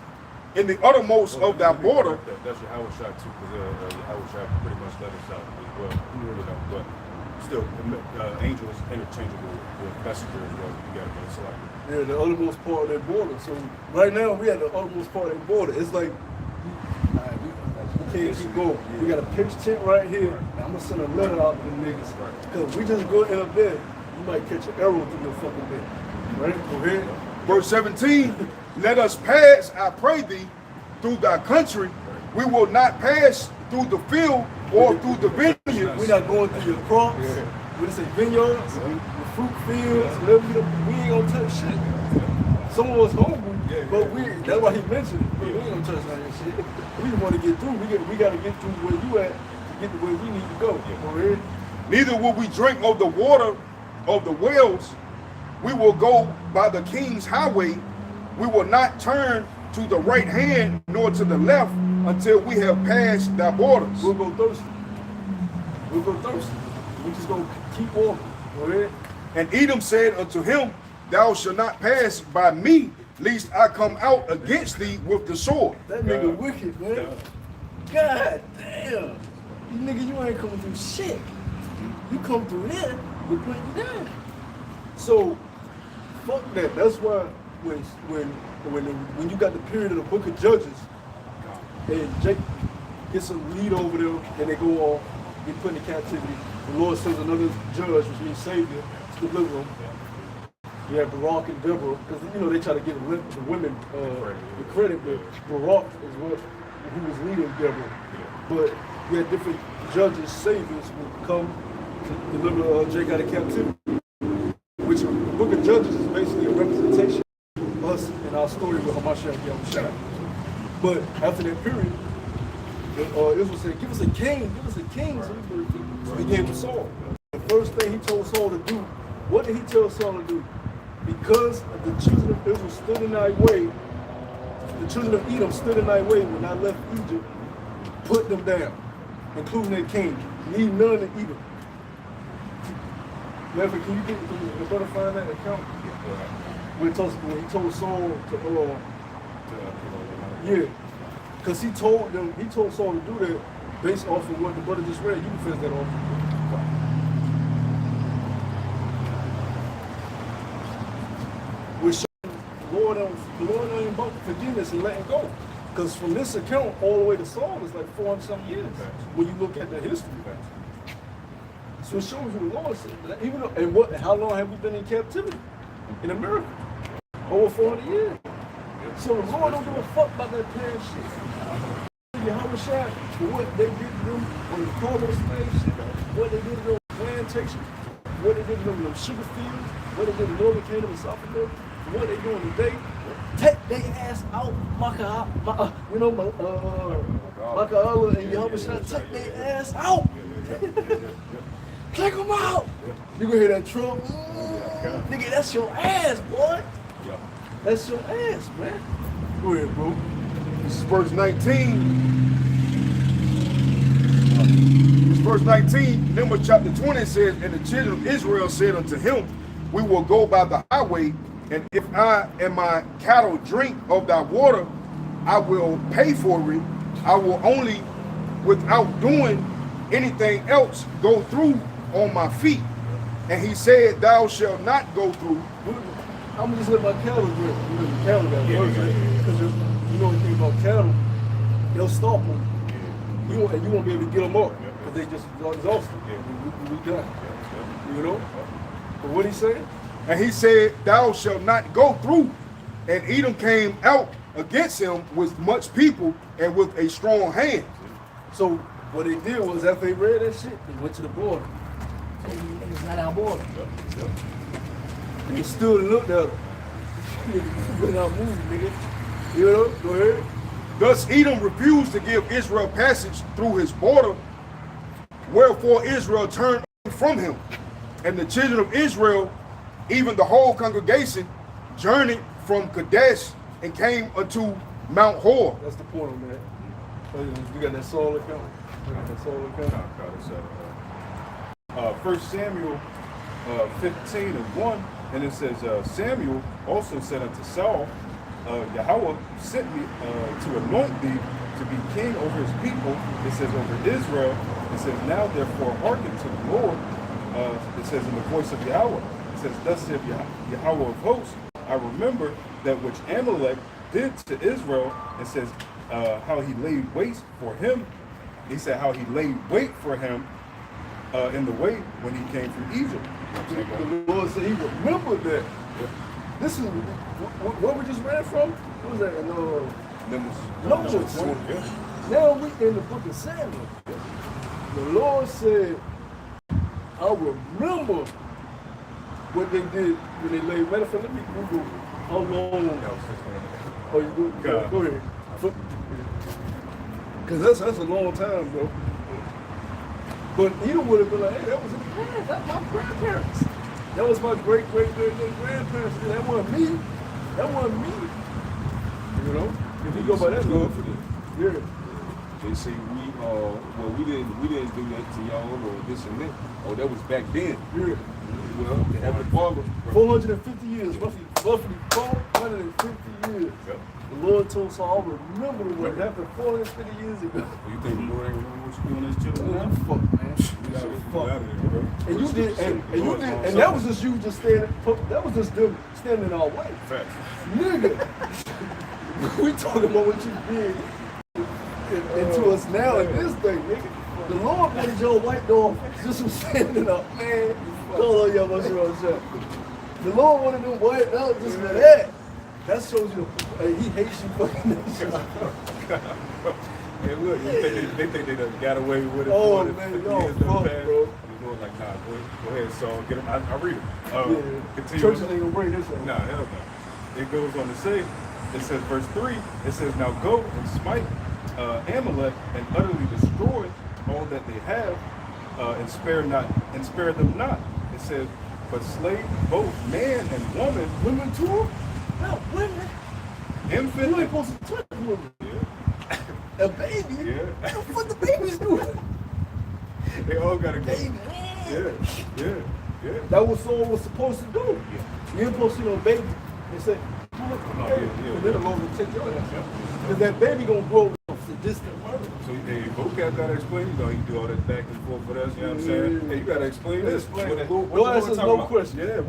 of thy border. That's your Howard shot too, because Howard shot pretty much let us out as well. You know, but still, angel is interchangeable with messenger as well. You got to get it selected. Yeah, the uttermost part of their border. So right now we at the uttermost part of their border. It's like we can't keep going. We got a pitch tent right here. And I'm gonna send a letter out to the niggas. Cause we just go in a bed, you might catch an arrow through your fucking bed. Right? Go ahead. Verse 17, let us pass, I pray thee, through thy country. We will not pass through the field or through the vineyard. We're not going through your crops. What they say, vineyards, the fruit fields, whatever. We ain't gonna touch shit. Some of us hungry, but that's why he mentioned it. We ain't gonna touch none of that shit. We want to get through. We gotta get through where you at to get to where we need to go. Go ahead. Neither will we drink of the water of the wells. We will go by the king's highway. We will not turn to the right hand nor to the left until we have passed thy borders. We'll go thirsty. We'll go thirsty. We just gonna keep walking. Go ahead. And Edom said unto him, thou shalt not pass by me, lest I come out against thee with the sword. That nigga wicked, man. God damn. You nigga, you ain't coming through shit. You come through there, we put you down. So, fuck that. That's why when you got the period of the Book of Judges, and Jake gets a lead over them, and they go off, get put into captivity. The Lord sends another judge, which means savior, to deliver them. You have Barak and Deborah, because you know they try to give the women the credit, but Barak is what who was leading Deborah. But you had different judges, saviors who come to deliver Jake out of captivity. Which the Book of Judges is basically a representation of us and our story with Hamashiach and Yahushua. But after that period, Israel said, give us a king, give us a king. So he gave him Saul. The first thing he told Saul to do, what did he tell Saul to do? Because the children of Israel stood in thy way, the children of Edom stood in thy way when I left Egypt, put them down, including their king. Leave none in Edom. Never, can you get the brother find that account? When he told Saul to yeah. Because he told Saul to do that based off of what the brother just read. You can finish that off. Which the Lord ain't about forgiveness and letting go. Because from this account all the way to Saul is like 400-something years when you look at the history. So it shows you the Lord said that even though, and how long have we been in captivity? In America? Over 400 years. So the Lord don't give a fuck about that past shit. Yahushua, for what they did to them on the Carmel station, what they did to them plantations, what they did to them in the sugar fields, what they did to Northern Kingdom and South America, what they doing today. Take their ass out, Maka Allah and Yahushua, take their ass out. Take them out. You gonna hear that Trump? Nigga, that's your ass, boy. That's your ass, man. Go ahead, bro. This is verse 19. This is verse 19. Numbers chapter 20 says, and the children of Israel said unto him, we will go by the highway, and if I and my cattle drink of thy water, I will pay for it. I will only, without doing anything else, go through on my feet. And he said, thou shalt not go through. I'm gonna just let my cattle drink. You know, the cattle got because you know anything about cattle, they'll stop them. You won't be able to get them up because they just exhausted. We done. You know? But what he said? And he said, thou shalt not go through. And Edom came out against him with much people and with a strong hand. So what they did was after they read that shit, they went to the border. Hey, niggas not our border. And they still looked at them. Niggas not moving, nigga. You know, go ahead. Thus Edom refused to give Israel passage through his border, wherefore Israel turned from him. And the children of Israel, even the whole congregation, journeyed from Kadesh and came unto Mount Hor. That's the point on that. We got that soul account. We got that soul account. 1 Samuel 15:1, and it says, Samuel also said unto Saul, Yahweh sent me to anoint thee to be king over his people. It says over Israel. It says, now therefore hearken to the Lord. It says in the voice of Yahweh. It says, thus saith Yahweh of hosts, I remember that which Amalek did to Israel. It says how he laid wait for him. He said how he laid wait for him in the way when he came from Egypt. The Lord said he remembered that. This is what we just read from. What was that? Numbers. Now we in the book of Samuel. The Lord said, I remember what they did when they laid. Matter of fact, let me Google how long. Oh, you go ahead. Because that's a long time, bro. But Edom would have been like, hey, that was in the past. That's my grandparents. That was my great-great-great-great-grandparents. That wasn't me. That wasn't me. You know? If you go by that law, yeah. They say we didn't do that to y'all or this and that. Oh, that was back then. Yeah. Well, they have a father. 450 years, roughly 450 years. Yep. The Lord told Saul, remember what happened 450 years ago. You think the Lord ain't remember what you doing as children? Man, fuck, man. Fuck. And you did, and that was just you just standing. That was just them standing in our way. Facts. Nigga, we talking about what you did into us now in this day, nigga. The Lord wanted your white dog just from standing up, man. Hold on, y'all, what's wrong? The Lord wanted them white dogs just for that. That shows you, he hates you fucking nation. Hey, look, they think they done got away with it. Oh, for man, the no, years done fuck, passed. bro. The Lord like, nah, go ahead, Saul, get him. I read it. Continue. Churches ain't gonna bring this up. Nah, hell no. It goes on to say, it says, verse 3, it says, now go and smite Amalek and utterly destroy all that they have, and spare them not. It says, but slay both man and woman. Women too? No, women. Infant. You ain't supposed to touch women. Yeah. A baby? Yeah. What the fuck the babies doing? They all gotta go. Baby. Yeah. That was all was supposed to do. Yeah. You ain't supposed to see no baby and say, yeah. and then the Lord will take your ass. Because that baby gonna grow up to distant murder. So hey, vocab gotta explain. You know, you do all that back and forth with us. You know what I'm saying? Hey, you gotta explain this. Explain What that. the Lord- what No the Lord answers, talking no about? question. Yeah.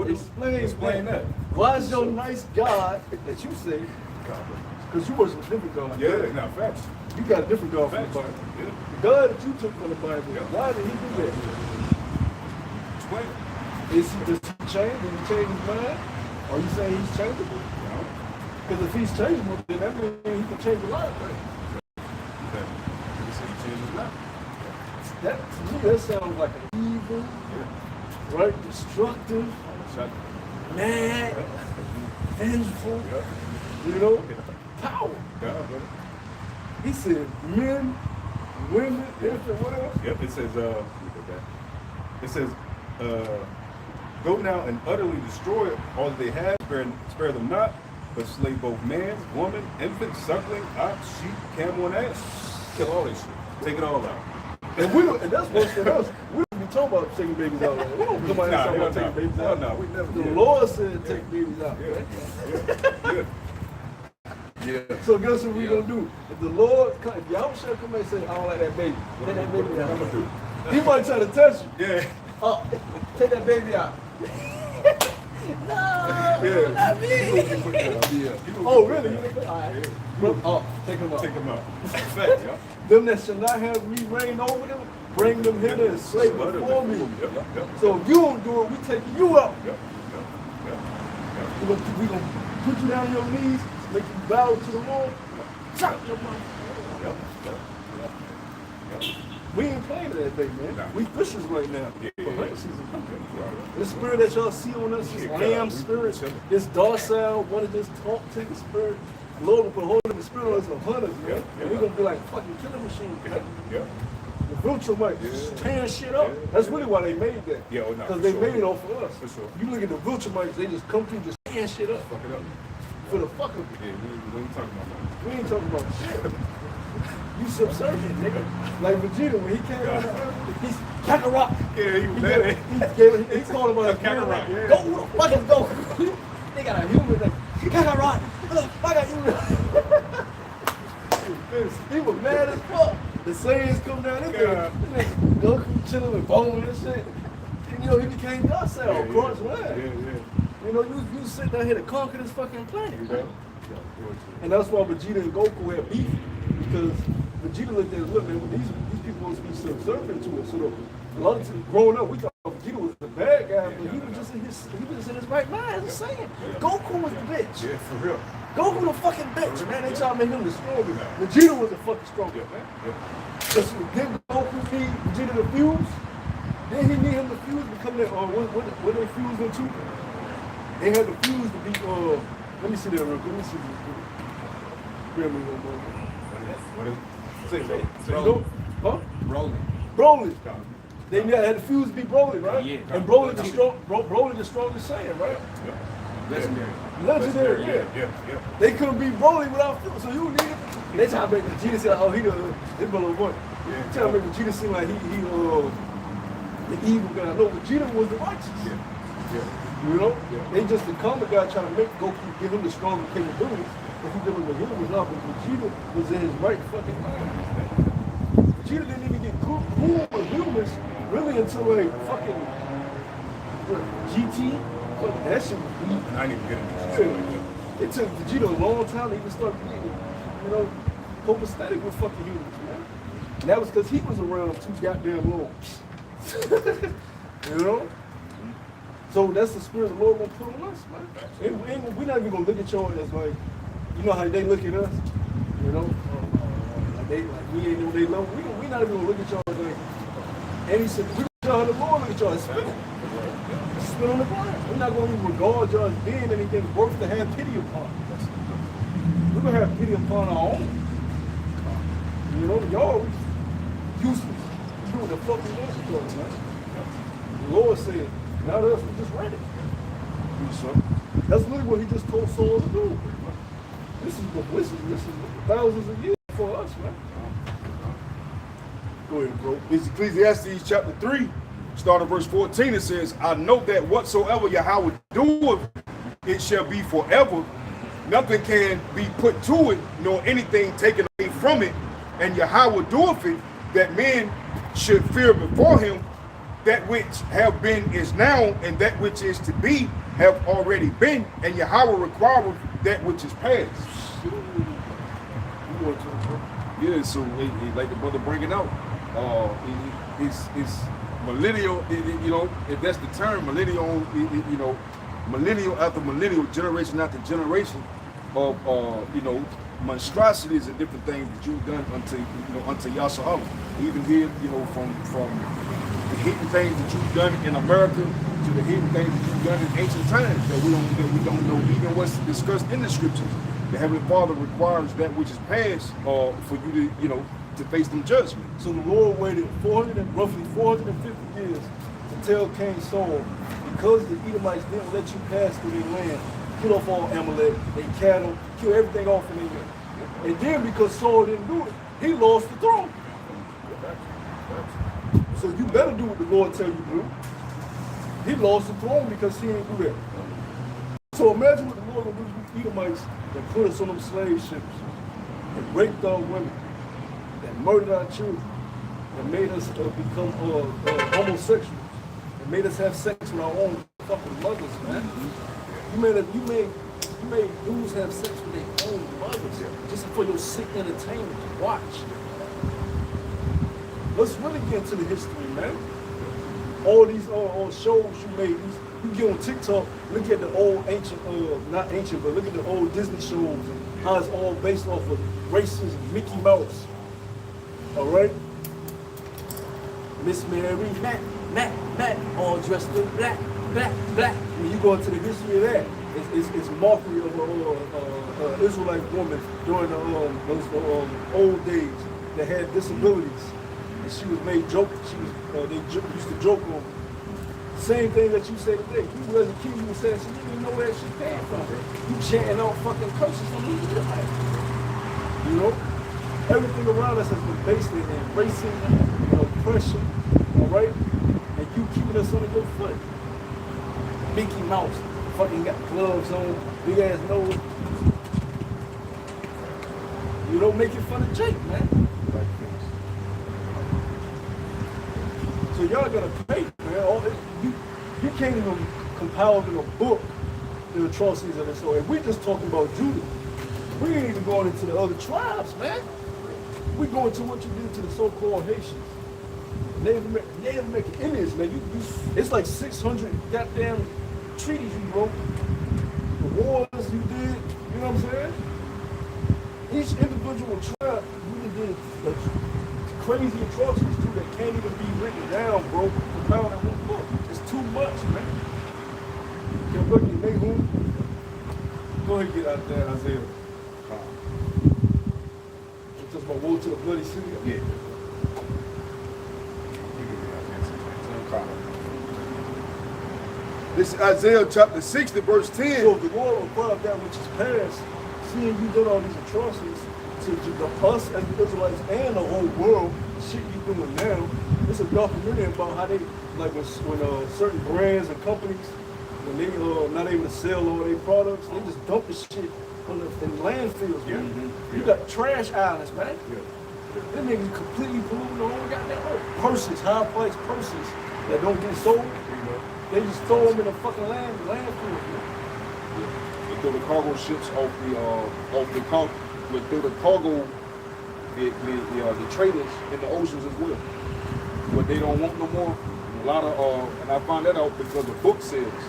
Explain that. Why is your nice God that you say, because you worship a different God. Yeah. Now facts. You got a different God from the Facts. Bible. Yeah. The God that you took from the Bible, why did he do that? Explain. Does he change? Did he change his mind? Are you saying he's changeable? No. Because if he's changeable, then that means he can change a lot of things. He said he changed his mind. That, to me, that sounds like an evil, right? Destructive, mad, vengeful, you know, power. God, brother. He said men, women, infant, what else? Yep, it says, go now and utterly destroy all that they have, spare them not, but slay both man, woman, infant, suckling, ox, sheep, camel, and ass. Kill all this shit. Take it all out. And that's worse than us. We don't be talking about taking babies out. Like, we don't come out here talking about taking babies out. No, we never The did. Lord said take babies out. Yeah. So guess what we gonna do? If the Lord, if y'all shall come and say, I don't like that baby, take that baby out. I'm gonna do. He might try to touch you. Yeah. Oh, take that baby out. No, not me. Oh, really? All right. Oh, take him out. Take them out. Fact, yeah. Them that shall not have me reign over them, bring them hither and slay before me. Yep. So if you don't do it, we taking you out. Yep. We gonna put you down on your knees, make you bow to the Lord, chop your mouth. We ain't playing that day, man. Nah. We fishers right now. Yeah. For hunting season. Right. The spirit that y'all see on us is Yeah, lamb we spirit. chilling. This docile, one of this talk to the spirit. Lord will put a hold of the spirit on us of hunters, man. Yeah. And we're gonna be like fucking killing machines, man. Yeah. The Viltrumite tearing shit up. Yeah. That's really why they made that. Yeah, oh, no, Because for they sure. made it off of us. For sure. You look at the Viltrumites, they just come through just tearing shit up Fuck it up. for the fuck of it. Yeah, we ain't talking about that. We ain't talking about shit. You subservient, nigga. Like Vegeta, when he came out of Earth, he's Kakarot. Yeah, he was that. He called him a Kakarot, yeah. Go, who the fuck is Goku? They got a human like, Kakarot, who the fuck are you? He was mad as fuck. The Saiyans come down, Yeah. Goku chilling with Bone and shit. And, you know, he became docile, Yeah, Crunch yeah. land. Yeah. You know, you sit down here to conquer this fucking planet. You know? And that's why Vegeta and Goku had beef, because Vegeta looked at it, look, man, these people supposed to be subservient to it. So a lot of times growing up, we thought Vegeta was the bad guy, but he was just in his right mind. As saying, Goku was the bitch. Yeah, for real. Goku the fucking bitch, man. They trying to make him the strongest. Vegeta was the fucking strongest, man. Just then Goku need Vegeta to fuse. Then he need him to fuse, become that. What they fused into? They had to fuse to be. Let me see that real quick. Let me see this. Bear me one moment. What is it? Say so. You know? Huh? Broly. They had to fuse to be Broly, right? Yeah. And Broly the strongest Saiyan, right? Legendary, yeah. They couldn't be Broly without fuse, so you needed. They try to make Vegeta seem like, oh, he the little boy. Yeah. Trying to make Vegeta seem like he the evil guy. No, Vegeta was the righteous. You know? They just the common guy trying to make Goku give him the stronger capabilities. If he dealing with humans now, but Vegeta was in his right fucking mind. Vegeta didn't even get cool with humans really until like fucking GT. Fuck, that shit was weak. I didn't even get into It took Vegeta a long time to even start getting, you know, copacetic with fucking humans, man. And that was because he was around too goddamn long. You know? So that's the spirit the Lord gonna put on us, man. And we're not even gonna look at y'all as like, you know how they look at us, you know? Like we ain't know they love. We not even gonna look at y'all as like. And he said, we y'all how the Lord look at y'all as spit. Spit on the ground. We're not gonna even regard y'all as being anything worth to have pity upon. We're gonna have pity upon our own. You know, y'all useless. Do what the fuck we want to do, man. The Lord said, not us, we just read it. That's literally what he just told Saul to do. This is thousands of years for us, man. Go ahead, bro. It's Ecclesiastes chapter 3, starting verse 14. It says, I know that whatsoever Yahweh doeth, it shall be forever. Nothing can be put to it, nor anything taken away from it. And Yahweh doeth it, that men should fear before him. That which have been is now, and that which is to be have already been. And Yahweh requireth that which is past. Yeah, so like the brother bringing out, it's millennial. You know, if that's the term, millennial. You know, millennial after millennial, generation after generation of you know, monstrosities and different things that you've done unto Yahshua. Even here, you know, from the hidden things that you've done in America to the hidden things that you've done in ancient times that we don't know, even what's discussed in the scriptures. The Heavenly Father requires that which is past for you to, you know, to face them judgment. So the Lord waited roughly 450 years to tell King Saul, because the Edomites didn't let you pass through their land, kill off all Amalek, their cattle, kill everything off in their land. And then because Saul didn't do it, he lost the throne. So you better do what the Lord tell you to do. He lost the throne because he didn't do that. So imagine what the Lord will do to the Edomites that put us on them slave ships, that raped our women, that murdered our children, that made us become homosexuals, that made us have sex with our own fucking mothers, man. You made dudes have sex with their own mothers just for your sick entertainment to watch. Let's really get into the history, man. All these shows you made, you get on TikTok, look at the old not ancient, but look at the old Disney shows and how it's all based off of racism, Mickey Mouse. All right? Miss Mary, Matt, all dressed in black. When you go into the history of that, it's mockery of an Israelite woman during those old days that had disabilities, and she was made joke. They used to joke on. Same thing that you said today. You as a kid, you were saying she didn't even know where she came from. You chanting out fucking curses on the Israelites. You know, everything around us has been based in racism and oppression. All right, and you keeping us under your foot. Mickey Mouse fucking got gloves on, big ass nose. You don't make it fun of Jake, man. So y'all gotta pay, man. You can't even compile in a book the atrocities of this. So if we're just talking about Judah, we ain't even going into the other tribes, man. We going to what you did to the so-called Haitians. Native American Indians, man. It's like 600 goddamn treaties you broke, the wars you did, you know what I'm saying? Each individual tribe really did like, crazy atrocities too that can't even be written down, bro, compiled in one book. It's too much, man. Can look at Nahum. Go ahead and get out there, Isaiah. It's just about woe to the bloody city. Yeah. This is Isaiah chapter 60, verse 10. So the Lord required that which is past, seeing you did all these atrocities to us as the Israelites and the whole world, shit you doing now. It's a documentary about how they, like when certain brands and companies, when they not able to sell all their products, they just dump the shit in landfills, man. Mm-hmm. You got trash islands, man. Them niggas completely polluting the whole goddamn earth. Purses, high-priced purses that don't get sold. They just throw them in the fucking landfill. They throw the cargo ships off the traders in the oceans as well. But they don't want no more. A lot of and I found that out because of book sales.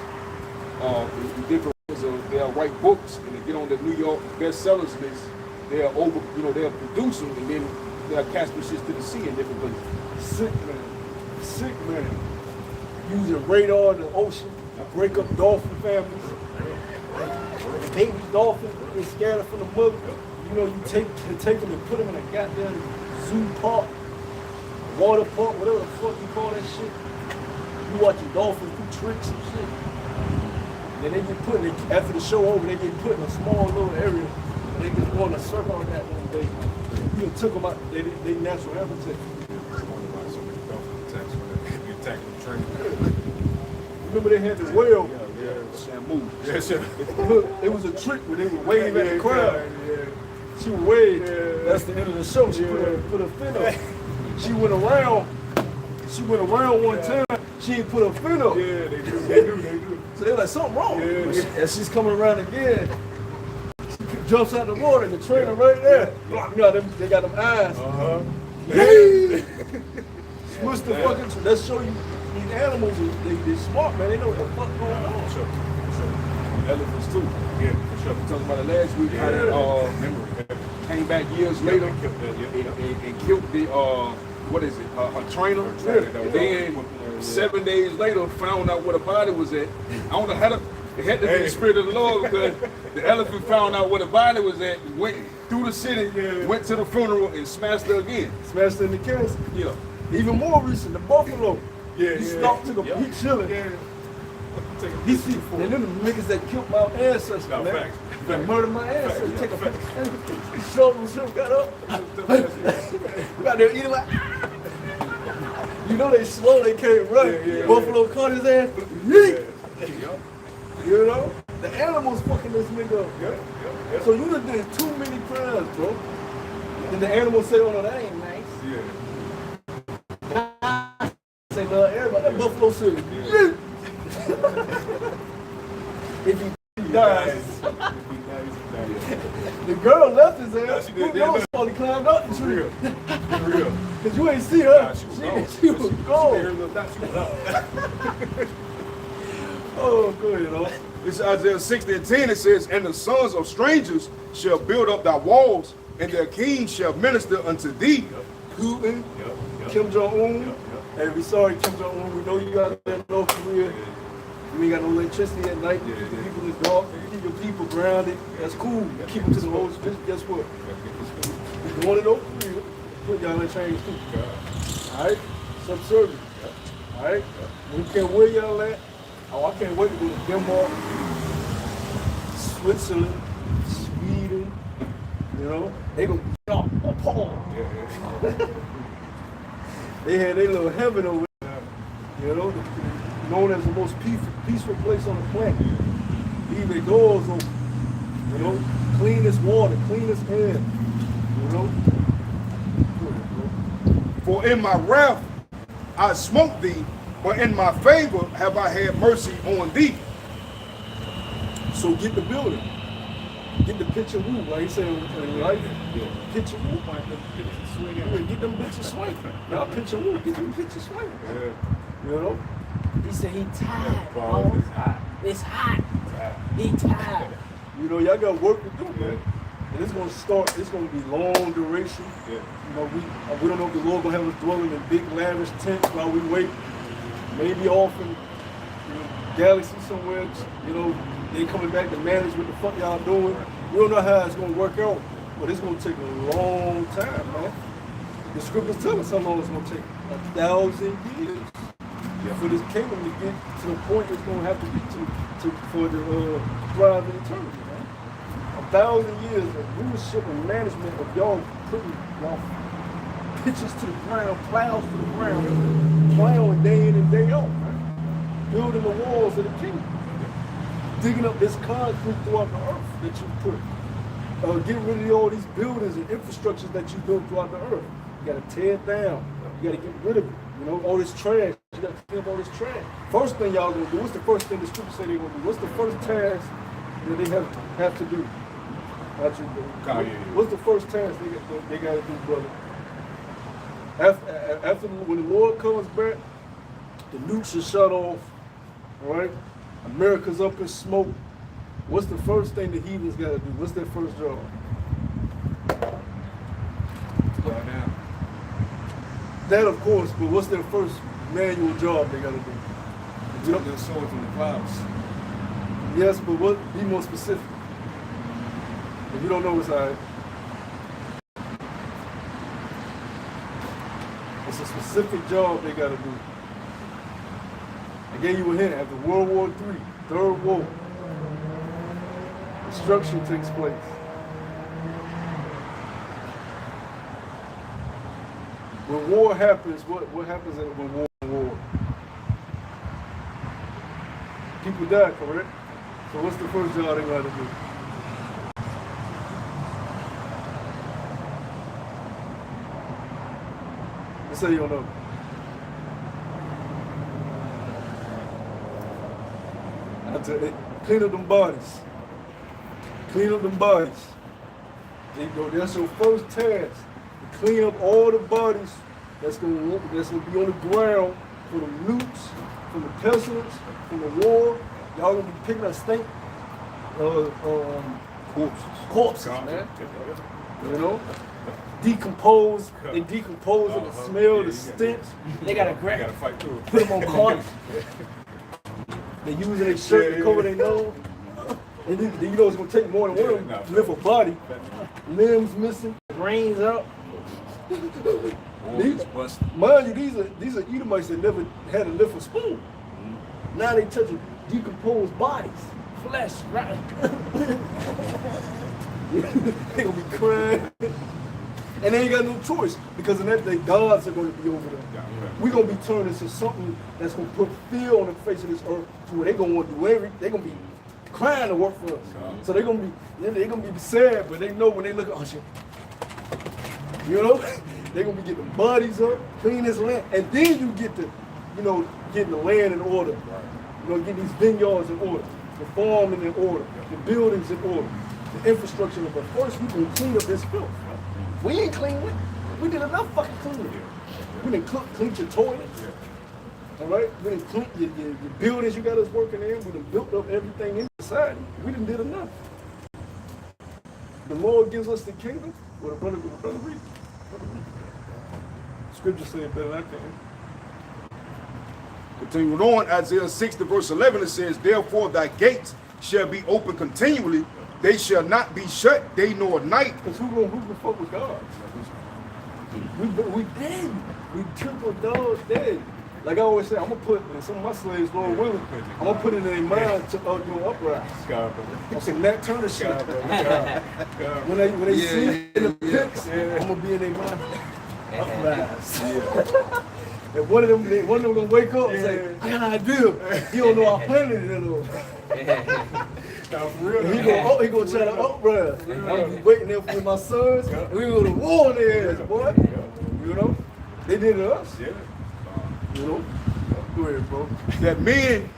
They'll write books and they get on the New York bestsellers list. They'll produce them and then they'll cast the shit to the sea in different places. Sick man. Using radar in the ocean to break up dolphin families. The baby dolphin, they scared from the mother. You know, you take them and put them in a goddamn zoo park, water park, whatever the fuck you call that shit. You watching dolphins do tricks and shit. Then they get put after the show over, they get put in a small little area and they just go in a circle on that one day. You took them out, they natural habitat. Remember they had the whale? It was a trick where they would wave at the crowd. She would wave. That's the end of the show. She put her fin up. She went around one time. She ain't put her fin up. Yeah, they do. So they're like, something wrong. And she's coming around again. She jumps out the water and the trainer right there. You know, they got them eyes. Switch the fucking. Let's show you. These animals, they smart, man. They know what the fuck going on. Sure. Elephants too. Yeah, for sure. We talked about it last week. How that came back years later and killed the a trainer. Then 7 days later, found out where the body was at. I don't know how it had to be the spirit of the Lord because the elephant found out where the body was at, went through the city, went to the funeral, and smashed her again. Smashed her in the casket. Yeah. Even more recent, the buffalo. He stopped to the he chilling. He see, and then the niggas that killed my ancestors, man, that murdered my ancestors, take a picture. He showed himself, got up, got there eating like, you know they slow, they can't run. Buffalo caught his ass, you know? The animals fucking this nigga up. So you done did too many crimes, bro. And the animals say, oh no, that ain't nice. Say, no, everybody, that buffalo said, if he dies. The girl left his ass. Who knows? He climbed up the tree. Because you ain't see her. She was gone. Oh, good, you know. This is Isaiah 60 and 10. It says, and the sons of strangers shall build up thy walls, and their kings shall minister unto thee. Putin, Kim Jong-un, Hey, we sorry, Kim Jong-un. We know you out there in North Korea. You ain't got no electricity at night. You keep the people in dark. You keep your people grounded. That's cool. You keep them to the most. Guess what? If you want to know Korea, put y'all in chains too. All right? Subservient. All right? We can't where y'all at. Oh, I can't wait to go to Denmark, Switzerland, Sweden. You know, they gonna be appalled. They had their little heaven over there. You know, known as the most peaceful place on the planet. Leave their doors open. You know, cleanest water, cleanest air. You know. For in my wrath I smote thee, but in my favor have I had mercy on thee. So get the building. Get the pitch and woo, like he said in life. Pitch and woo. Get them bitches swinging. Y'all pitch and woo. Get them bitches swinging. You know? He said he tired. Oh, it's hot. He tired. You know, y'all got work to do, man. And it's gonna start. It's gonna be long duration. You know, we don't know if the Lord gonna have us dwelling in big lavish tents while we wait. Maybe off in galaxy somewhere. You know, they coming back to manage what the fuck y'all doing. We don't know how it's gonna work out, but it's gonna take a long time, man. The scriptures tell us how long it's gonna take. 1,000 years. For this kingdom to get to the point it's gonna have to be for the thrive in eternity, man. 1,000 years of rulership and management of y'all putting y'all pitches to the ground, plows to the ground, plowing day in and day out, man. Building the walls of the kingdom. Digging up this concrete throughout the earth that you put. Getting rid of all these buildings and infrastructures that you built throughout the earth. You gotta tear it down. You gotta get rid of it. You know, all this trash. You gotta clean up all this trash. First thing y'all gonna do, what's the first thing the scripture say they're gonna do? What's the first task that they have to do? What's the first task they gotta do, brother? After when the Lord comes back, the nukes are shut off, all right? America's up in smoke. What's the first thing the heathens gotta do? What's their first job? That, of course, but what's their first manual job they gotta do? Jump their sword from the clouds. Yes, but what? Be more specific. If you don't know, it's all right. It's a specific job they gotta do. I gave you a hint. After World War III, Third War, destruction takes place. When war happens, what happens when war? People die, correct? So what's the first job they got to do? Let's say you don't know. Clean up them bodies. Clean up them bodies. That's your first task. Clean up all the bodies that's gonna be on the ground from the nukes, from the pestilence, from the war. Y'all gonna be picking up stink corpses, man. You know, decompose. They decompose in the smell, the stench. They gotta fight through. put them on carts. They using their shirt to cover their nose. And then you know it's gonna take more than one of them to lift a body. Limbs missing, brains out. Mind you, these are Edomites that never had to lift a spoon. Now they touching decomposed bodies, flesh, right? They gonna be crying. And they ain't got no choice because in that day, gods are gonna be over there. We're gonna be turned into something that's gonna put fear on the face of this earth to where they gonna want to do everything. They're gonna be crying to work for us. So they're gonna be sad, but they know when they look at, oh shit. You know, they're gonna be getting the bodies up, clean this land, and then you get to, getting the land in order. Get these vineyards in order, the farming in order, the buildings in order, the infrastructure. But first, we can clean up this filth. We ain't clean it. We did enough fucking cleaning. We didn't clean your toilets. All right, we didn't clean your buildings you got us working in. We done built up everything in society. We done did enough. The Lord gives us the kingdom. Brother read. Scripture said better than I can. Continuing on, Isaiah 60 verse 11, it says, therefore thy gates shall be open continually, they shall not be shut day nor night. Because who can fuck with God? We dead. We triple dog dead. Like I always say, I'm gonna put in some of my slaves, Lord willing, I'm gonna put it in their mind to do uprise. On some Nat Turner shit. When they see it in the pics, I'm gonna be in their mind. Uprise. And one of them gonna wake up and say, I got an idea. He don't know I planted it though. He gonna try to uprise. I'm gonna be waiting there for my sons. And we go to war on their ass, boy. You know? They did it to us. You know? Go ahead, bro. That men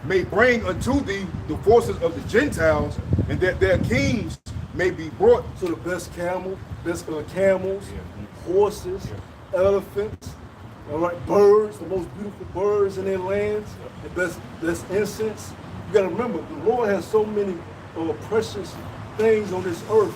may bring unto thee the forces of the Gentiles, and that their kings may be brought. So the best camels, horses, elephants, all right, birds, the most beautiful birds in their lands, the best incense. You gotta remember, the Lord has so many precious things on this earth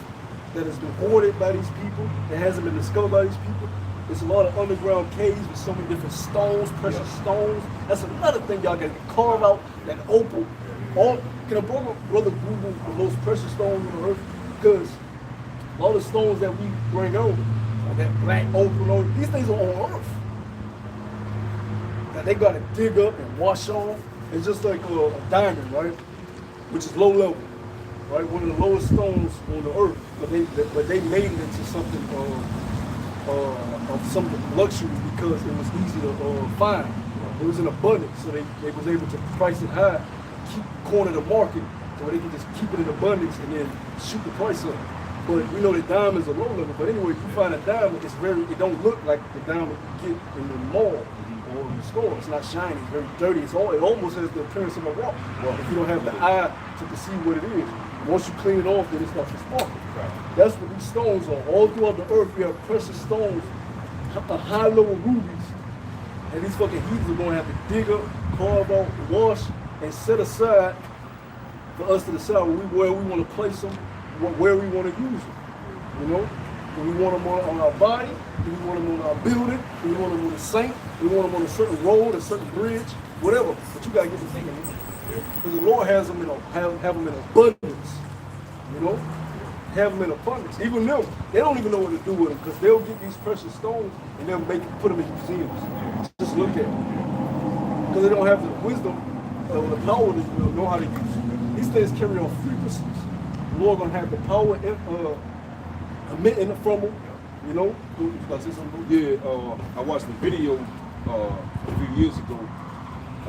that has been hoarded by these people, that hasn't been discovered by these people. There's a lot of underground caves with so many different stones, precious stones. That's another thing y'all gotta carve out, that opal. Can a brother Google the most precious stones on the earth? Because all the stones that we bring over, like that black opal, these things are on earth. Now they gotta dig up and wash on. It's just like a diamond, right? Which is low level, right? One of the lowest stones on the earth, but they made it into something of some luxury because it was easy to find. It was in abundance, so they was able to price it high, keep corner the market, so they can just keep it in abundance and then shoot the price up. But we know that diamonds are low level. But anyway, if you find a diamond, it don't look like the diamond you get in the mall or in the store. It's not shiny, it's very dirty. It almost has the appearance of a rock. If you don't have the eye to perceive what it is. Once you clean it off, then it starts to sparkle. That's what these stones are. All throughout the earth, we have precious stones, high-level rubies. And these fucking heathens are going to have to dig up, carve out, wash, and set aside for us to decide where we want to place them, where we want to use them. You know? Do we want them on our body? Do we want them on our building? Do we want them on the saint? Do we want them on a certain road, a certain bridge? Whatever. But you got to get the thinking. Because the Lord has them have them in abundance. You know? Have them in abundance. Even them, they don't even know what to do with them because they'll get these precious stones and they'll put them in museums. Just look at them. Because they don't have the wisdom or the power to know how to use them. These things carry on frequencies. The Lord gonna have the power emitting from them. You know? I watched a video a few years ago. I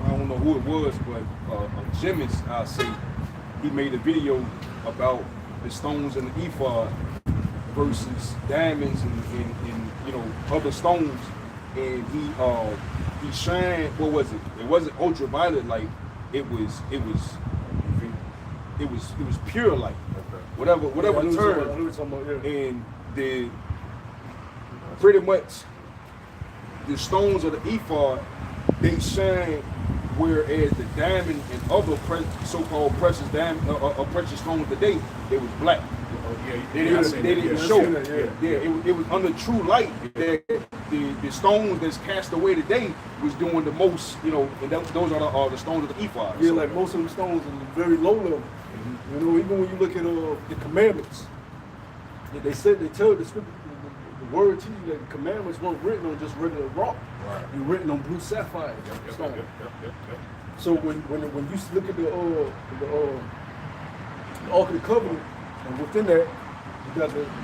don't know who it was, but GMS, I'll say, he made a video about the stones in the ephod versus diamonds and other stones, and he shined. What was it? It wasn't ultraviolet light. It was pure light. Whatever term. And the pretty much the stones of the ephod, they shine, whereas the diamond and other so-called precious diamond precious stones today, it was black. They didn't show. It was under true light that the stones that's cast away today was doing the most. And those are the stones of the ephod. Yeah, like most of them stones are very low level. You know, even when you look at the commandments, they tell the scripture, the word to you that the commandments weren't written on just regular rock. Right. They're written on blue sapphire stone. So when you look at the Ark of the Covenant, and within that, you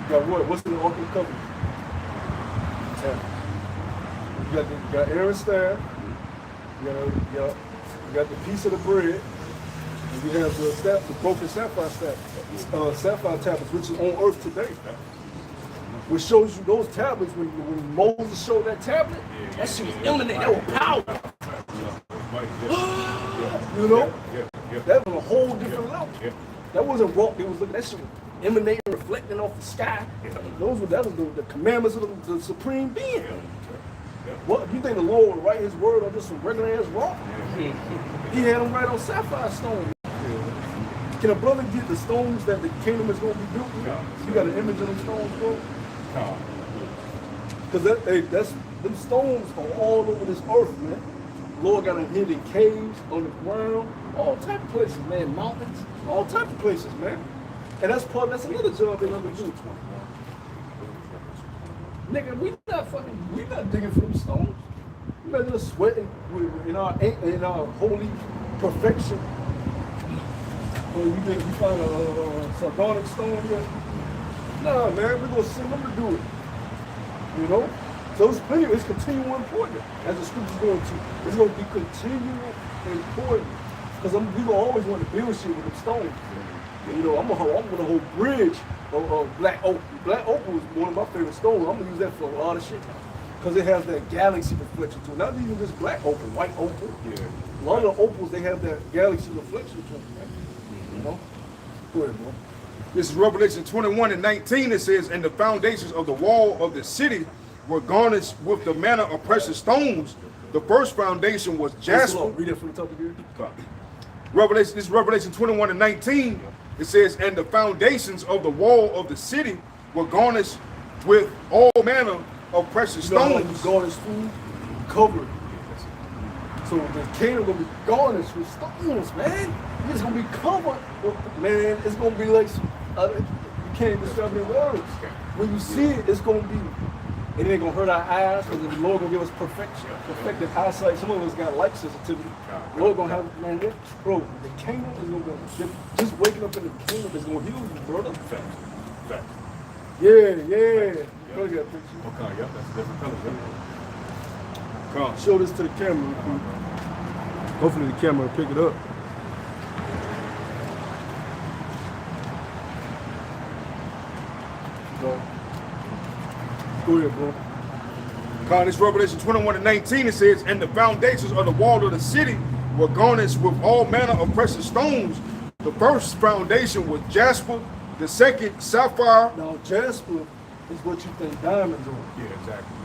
got what? What's in the Ark of the Covenant? You got Aaron's staff. You got the piece of the bread. And you have the broken sapphire sapphire tablets, which is on earth today. Which shows you those tablets, when Moses showed that tablet, that shit was imminent, that was power. You know? That was a whole different level. That wasn't rock, that shit was emanating, reflecting off the sky. That was the commandments of the supreme being. What, you think the Lord would write his word on just some regular ass rock? He had them right on sapphire stone. Can a brother get the stones that the kingdom is going to be built with? You got an image of them stones, bro? Because them stones are all over this earth, man. Lord got them hidden caves on the ground, all type of places, man, mountains, all type of places, man. And that's another job they're gonna do. Nigga, we not digging for them stones. We not just sweating in our holy perfection. Or you think you find a sardonic stone here? Nah, man, we're gonna send them to do it. You know? So it's continual important, as the scripture's going to. It's going to be continual important. Because people always want to build shit with them stones. You know, I'm gonna hold a whole bridge of black oak. Black oak was one of my favorite stones. I'm gonna use that for a lot of shit. Because it has that galaxy reflection to it. Not even just black opal, white opal. Yeah. A lot of the opals, they have that galaxy reflection to them, man. You know? Go ahead, bro. This is Revelation 21:19. It says, and the foundations of the wall of the city were garnished with the manner of precious stones. The first foundation was jasper. Read it from the top again. This is Revelation 21:19. It says, and the foundations of the wall of the city were garnished with all manner of precious stones. Garnished food, covered. So the kingdom gonna be garnished with stones, man. It's gonna be covered. Man, it's gonna be like you can't even describe it in words. When you see it, it's gonna be. It ain't gonna hurt our eyes because the Lord gonna give us perfected eyesight. Some of us got light sensitivity. The Lord gonna have, man, bro, the kingdom is gonna go. Just waking up in the kingdom is gonna heal you, brother. Fact. Yeah. Go ahead, picture. Okay, yeah, that's a different color. Come. Show this to the camera. Hopefully the camera will pick it up. Go ahead, bro. This Revelation 21:19, it says, and the foundations of the wall of the city were garnished with all manner of precious stones. The first foundation was jasper, the second sapphire. Now jasper is what you think diamonds are. Yeah, exactly.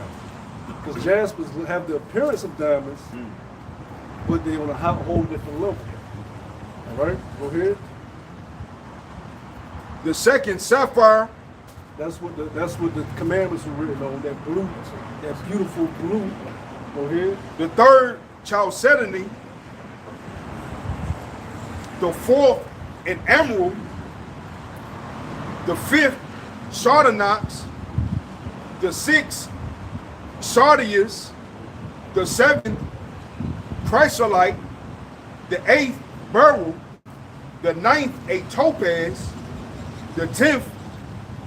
Because jaspers have the appearance of diamonds, but they're on a whole different level. All right, go ahead. The second sapphire. That's what the commandments were written on, that blue, that beautiful blue. Go ahead. The third chalcedony. The fourth an emerald. The fifth sardonyx. The sixth sardius. The seventh chrysolite. The eighth beryl. The ninth a topaz. The 10th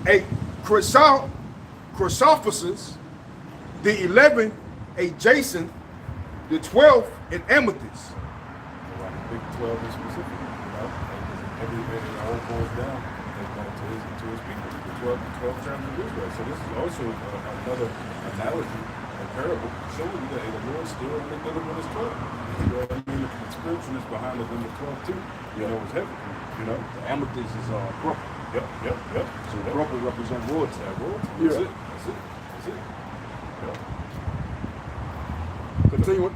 a chrysophysis, the 11th a jacinth, the 12th an amethyst. Big 12 is specific, you know. Every all boils down to his people. The 12 terms of Israel. So this is also another analogy, a parable, showing you that the Lord still delivering his 12. You know what I mean? The spiritualness behind the number 12 too. You know, it's heavy. You know, The amethyst is purple. Yep. So purple represents royalty. That's it. Yep. Continue.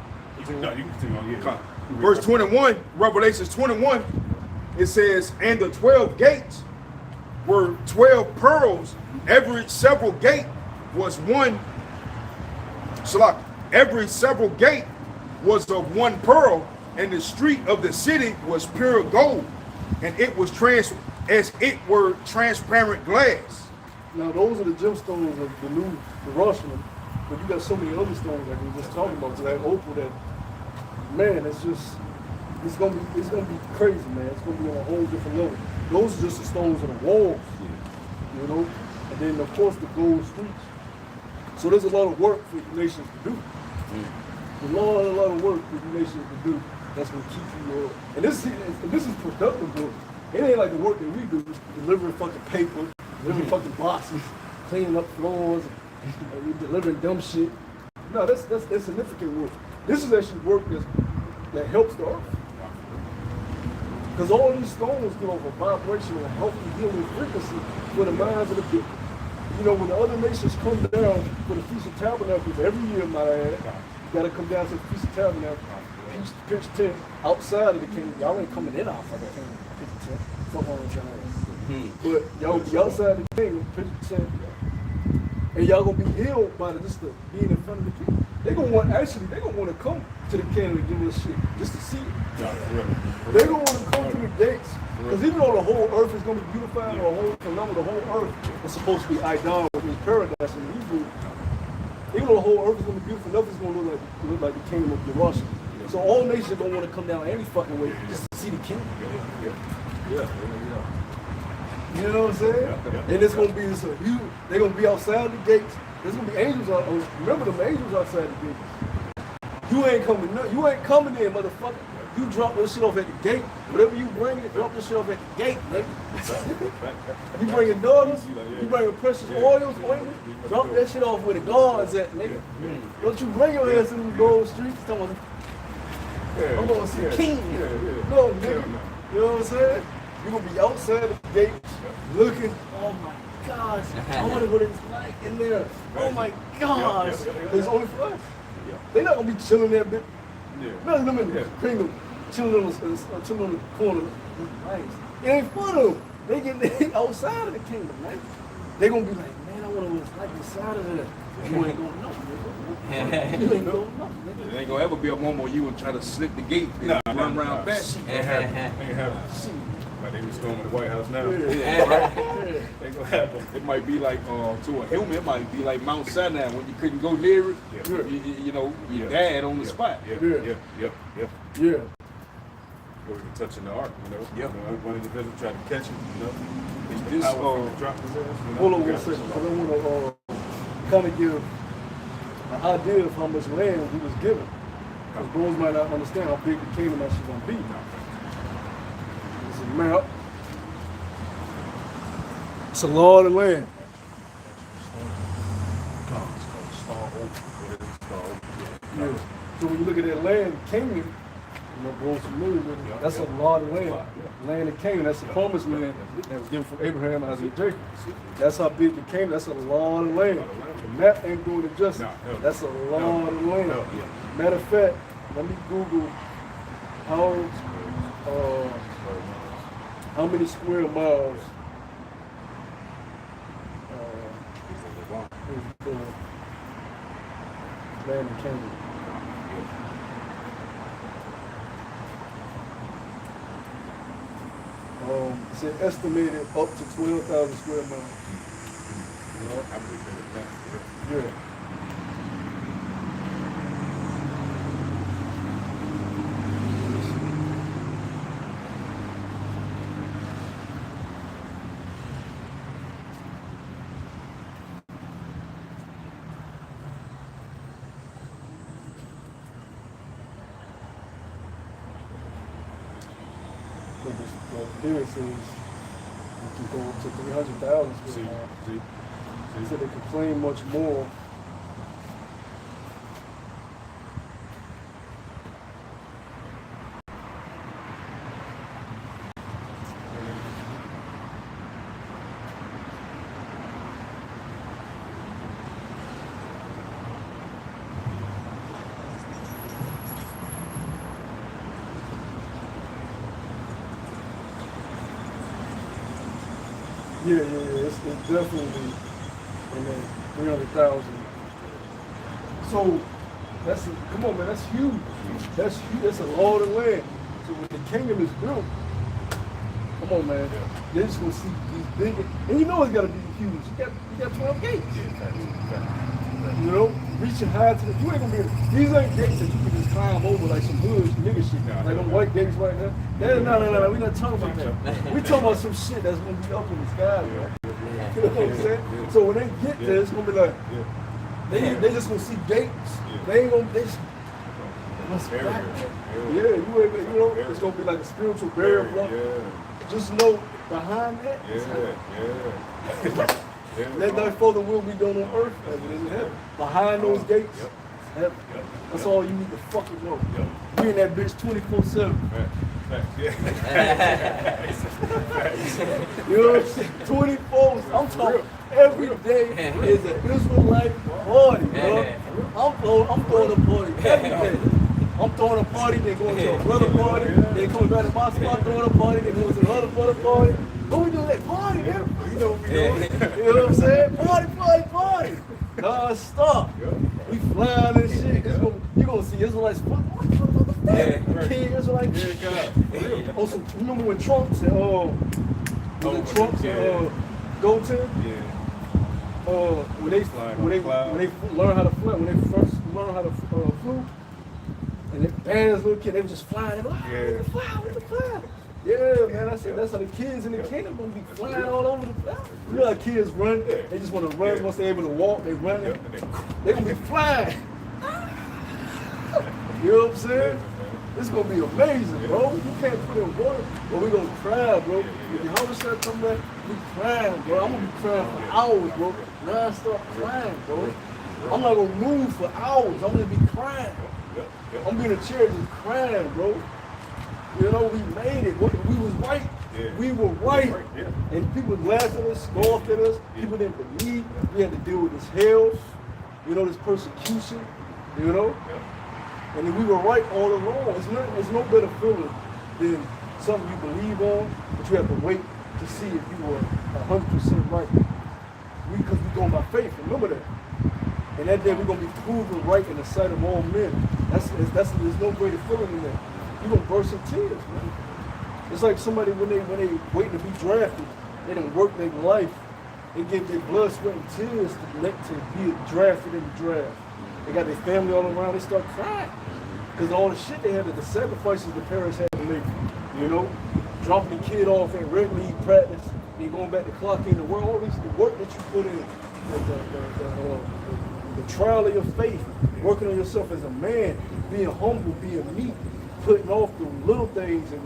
No, you can continue on. Yeah. Verse 21, Revelations 21, it says, and the 12 gates were 12 pearls. Every several gate was one. Every several gate was of one pearl, and the street of the city was pure gold, and it was as it were transparent glass. Now those are the gemstones of the new Jerusalem, but you got so many other stones like we were just talking about, that opal, that man, it's gonna be crazy, man. It's gonna be on a whole different level. Those are just the stones of the walls, you know, and then of course the gold streets. So there's a lot of work for the nations to do. A lot of work for the nations to do. That's gonna keep you. And this is productive work. It ain't like the work that we do, delivering fucking paper, delivering fucking boxes, cleaning up floors, and delivering dumb shit. No, that's significant work. This is actually work that helps the earth. Because all these stones give off a vibrational, healthy, healing frequency for the minds of the people. You know, when the other nations come down for the Feast of Tabernacles every year, my ass, you gotta come down to the Feast of Tabernacles, pitch tent outside of the kingdom. Y'all ain't coming in outside the kingdom. Fuck all the time. But y'all be outside the kingdom, pitch tent, and y'all gonna be healed by just being in front of the king. they gonna want to come to the kingdom and give us shit just to see it. No, for real. They gonna want to come to the gates. Because even though the whole earth is gonna be beautified, or the whole earth is supposed to be idol, which is paradise in Hebrew. Even though the whole earth is gonna be beautiful, nothing's gonna look like the kingdom of Jerusalem. So all nations are gonna want to come down any fucking way just to see the kingdom. Yeah. You know what I'm saying? And it's gonna be this huge. They're gonna be outside the gates. There's gonna be angels out. Remember them angels outside the gates. You ain't coming in, motherfucker. You drop this shit off at the gate. Whatever you bring, drop this shit off at the gate, nigga. You bringing daughters, you bringing precious oils, ointment, drop that shit off where the guards at, nigga. Don't you bring your ass in the gold streets. I'm gonna see a king. No, nigga. You know what I'm saying? You're gonna be outside the gate looking, oh my gosh, I wanna go to this light in there. Oh my gosh. It's only for us. They're not gonna be chilling there, bitch. None of them in the kingdom chilling on the corner. It ain't for them. They outside of the kingdom, man. They gonna be like, man, I wanna go like inside of there. You ain't gonna know, nigga. You ain't gonna know, nigga. There ain't gonna ever be a moment where you gonna try to slip the gate and run around back. Ain't happening. Like they be storming the White House now. They gonna happen. It might be like to a human, it might be like Mount Sinai when you couldn't go near it. You know, you died on the spot. Yeah. Or you touching the ark, you know. Yeah. One individual tried to catch him, you know. This Hold on one second. I don't want to kind of give an idea of how much land he was given. Because bros might not understand how big the kingdom actually going to be. It's a map. It's a lot of land. Yeah. So when you look at that land, Canaan, you know, bros familiar with it, that's a lot of land. Land of Canaan, that's the promised land that was given for Abraham, Isaac, and Jacob. That's how big it came. That's a lot of land. The map ain't doing it justice. That's a lot of land. Matter of fact, let me Google how many square miles is the land in Canaan. It's estimated up to 12,000 square miles. Yeah. Here it says you can go up to 300,000 square miles. They said they could claim much more. Yeah, it's definitely in that 300,000. So come on, man, that's huge. That's huge. That's a lot of land. So when the kingdom is built, come on, man, they're just gonna see these big, and you know it's gotta be huge. You got 12 gates. You know, reaching high to you ain't gonna be. These ain't gates that you can just climb over like some hood nigga shit. Like them white gates right now. No. We not talking about that. We talking about some shit that's gonna be up in the sky, man. You know what I'm saying? So when they get there, it's gonna be like they just gonna see gates. They ain't gonna what's back? You know, it's gonna be like a spiritual barrier block. Just know behind that. Let that further will be done on earth as it is in heaven. Behind those gates, heaven. That's all you need to fucking know. We in that bitch 24/7. You know what I'm saying? 24. I'm talking every day is an Israelite party, bro. I'm throwing a party every day. I'm throwing a party, they going to a brother party, they coming back to my spot throwing a party, they going to another brother party. What we doing that party, man? You know what I'm saying? Party. Non-stop. You We flying and shit. You gonna see Israelites. King Israelites. Also, remember when Trump said, Trump said, go to? Yeah. When they learn how to fly, when they first learn how to flew, and they bad as little kid, they were just flying. They were like, we can fly. Yeah, man, I said that's how the kids in the kingdom gonna be flying all over the place. You know how kids run, they just want to run. Once they're able to walk, they run. They gonna be flying. You know what I'm saying? It's gonna be amazing, bro. You can't put in water, but we gonna cry, bro. If the Holy Spirit come back, we crying, bro. I'm gonna be crying for hours, bro. Non-stop crying, bro. I'm not gonna move for hours. I'm gonna be crying. I'm gonna be in a chair just crying, bro. You know, we made it. We was right. Yeah. We were right. Yeah. And people laughed at us, scoffed at us. People didn't believe. We had to deal with this hell, you know, this persecution, you know. And then we were right all along. It's no better feeling than something you believe on, but you have to wait to see if you were 100% right. Because we're going by faith. Remember that. And that day we're gonna be proven right in the sight of all men. There's no greater feeling than that. You're gonna burst in tears, man. It's like somebody when they waiting to be drafted, they done work their life. They give their blood, sweat, and tears to be drafted in the draft. They got their family all around, they start crying. Because all the shit they had, the sacrifices the parents had to make, you know, dropping the kid off at Red League practice, and going back to clock in the world, all this, the work that you put in, the trial of your faith, working on yourself as a man, being humble, being meek, putting off the little things and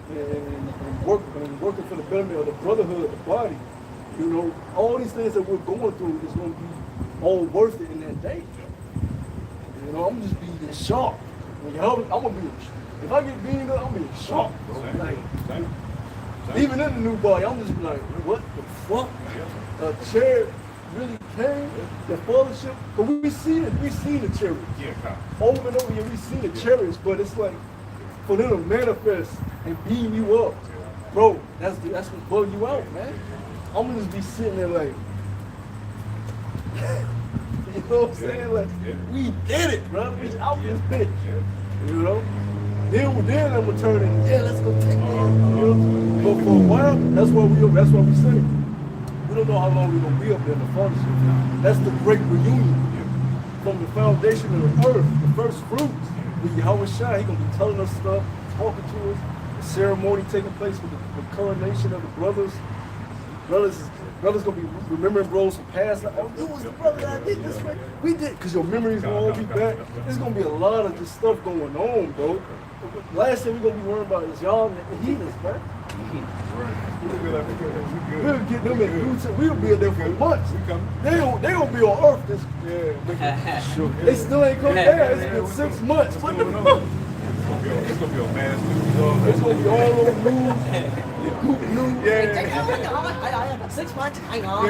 working for the betterment of the brotherhood of the body. You know, all these things that we're going through is going to be all worth it in that day. You know, I'm just being shocked. I'm gonna be. If I get beaten up, I'm being shocked, bro. Like, even in the new body, I'm just like, what the fuck? A chair really came, the fellowship, but we seen the chariots. Over and over again, we seen the chariots, but it's like for them to manifest and beam you up, bro. That's what blow you out, man. I'm gonna just be sitting there like, you know what I'm saying? Like, we did it, bro. We out this bitch, you know. Then I'm gonna turn it. Yeah, let's go take it. You know? But for a while, that's what we say. We don't know how long we're gonna be up there in the fellowship. That's the great reunion from the foundation of the earth, the first fruits. With Yahweh Shai, he gonna be telling us stuff, talking to us. The ceremony taking place with the coronation of the brothers. Brothers gonna be remembering bros from past. Like, oh, you was the brother that I did this way. We did, because your memories gonna all be back. There's gonna be a lot of this stuff going on, bro. Last thing we're gonna be worrying about is y'all the heathens, man. We'll get them in YouTube. We'll be there for months. They gonna be on Earth. They still ain't come there. It's been 6 months. What the fuck? It's gonna be a mass news. It's gonna be all over news. Yeah. 6 months, hang on.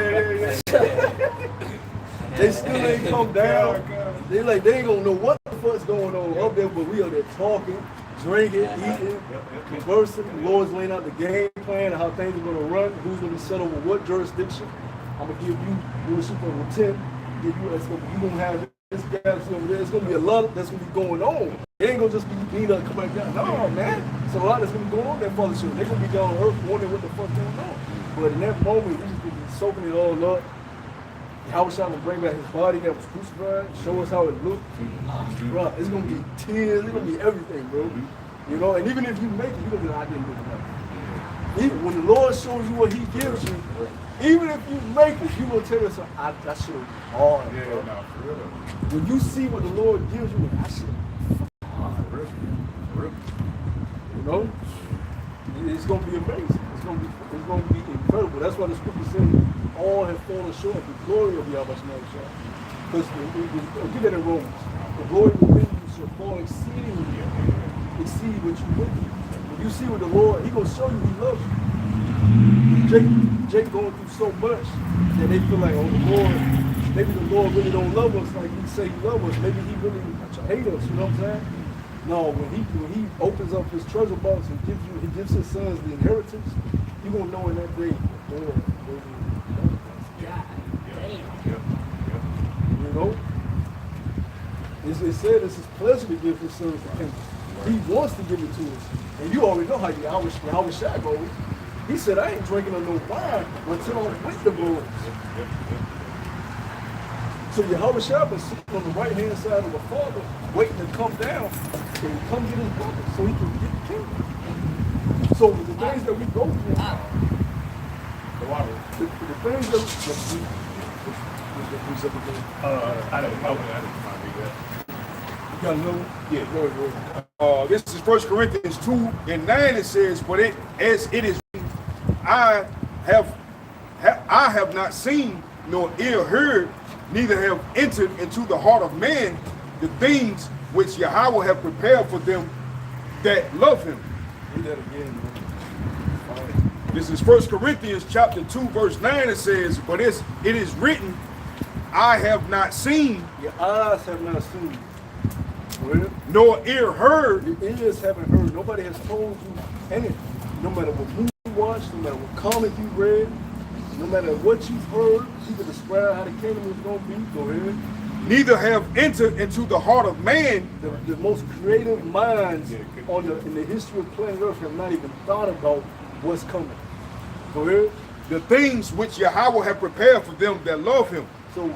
They still ain't come down. They ain't gonna know what the fuck's going on up there, but we are there talking, drinking, eating, conversing. The Lord's laying out the game plan of how things are gonna run, who's gonna be set over what jurisdiction. I'm gonna give you Super Bowl 10. You gonna have this galaxy over there. It's gonna be a lot that's gonna be going on. It ain't gonna just be beat up, come back down. No, man. So a lot that's gonna be going on in that fellowship. They're gonna be down on earth wondering what the fuck's going on. But in that moment, we just gonna be soaking it all up. Yahweh Shai will bring back his body that was crucified, show us how it looked. Bro, it's gonna be tears, it's gonna be everything, bro. You know, and even if you make it, you're gonna be like, I didn't do enough. Even when the Lord shows you what he gives you, even if you make it, you will tell yourself, I should have hard. When you see what the Lord gives you, I should have hard. You know? It's gonna be amazing. It's gonna be incredible. That's why the scripture says all have fallen short of the glory of Yahweh Shai. Because get that in Romans. The glory within you shall fall exceedingly, exceed what you look at. When you see what the Lord, he gonna show you he loves you. Jake going through so much that they feel like, oh, the Lord, maybe the Lord really don't love us like we say he loves us. Maybe he really hates us, you know what I'm saying? No, when he opens up his treasure box and he gives his sons the inheritance, you're gonna know in that day, Lord, you know? It said it's his pleasure to give his sons the kingdom. He wants to give it to us. And you already know how Yahweh Shai goes. He said, I ain't drinking on no wine until I'm with the boys. So Yahweh Shai been sitting on the right-hand side of the Father, waiting to come down and come get his brother so he can get the kingdom. So the things that we go through, the things that I didn't find that. you gotta know. Yeah, go ahead. This is 1 Corinthians 2:9. It says, but as it is written, I have not seen nor ear heard, neither have entered into the heart of man the things which Yahweh have prepared for them that love him. Read that again, man. This is 1 Corinthians chapter 2, verse 9. It says, but as it is written, I have not seen, Your eyes have not seen. Well, nor ear heard, your ears haven't heard. Nobody has told you anything. No matter what movie you watched, no matter what comic you read, no matter what you've heard, you can describe how the kingdom is going to be. Go ahead. neither have entered into the heart of man The most creative minds in the history of planet Earth have not even thought about what's coming. Go ahead. the things which Yahweh have prepared for them that love him. So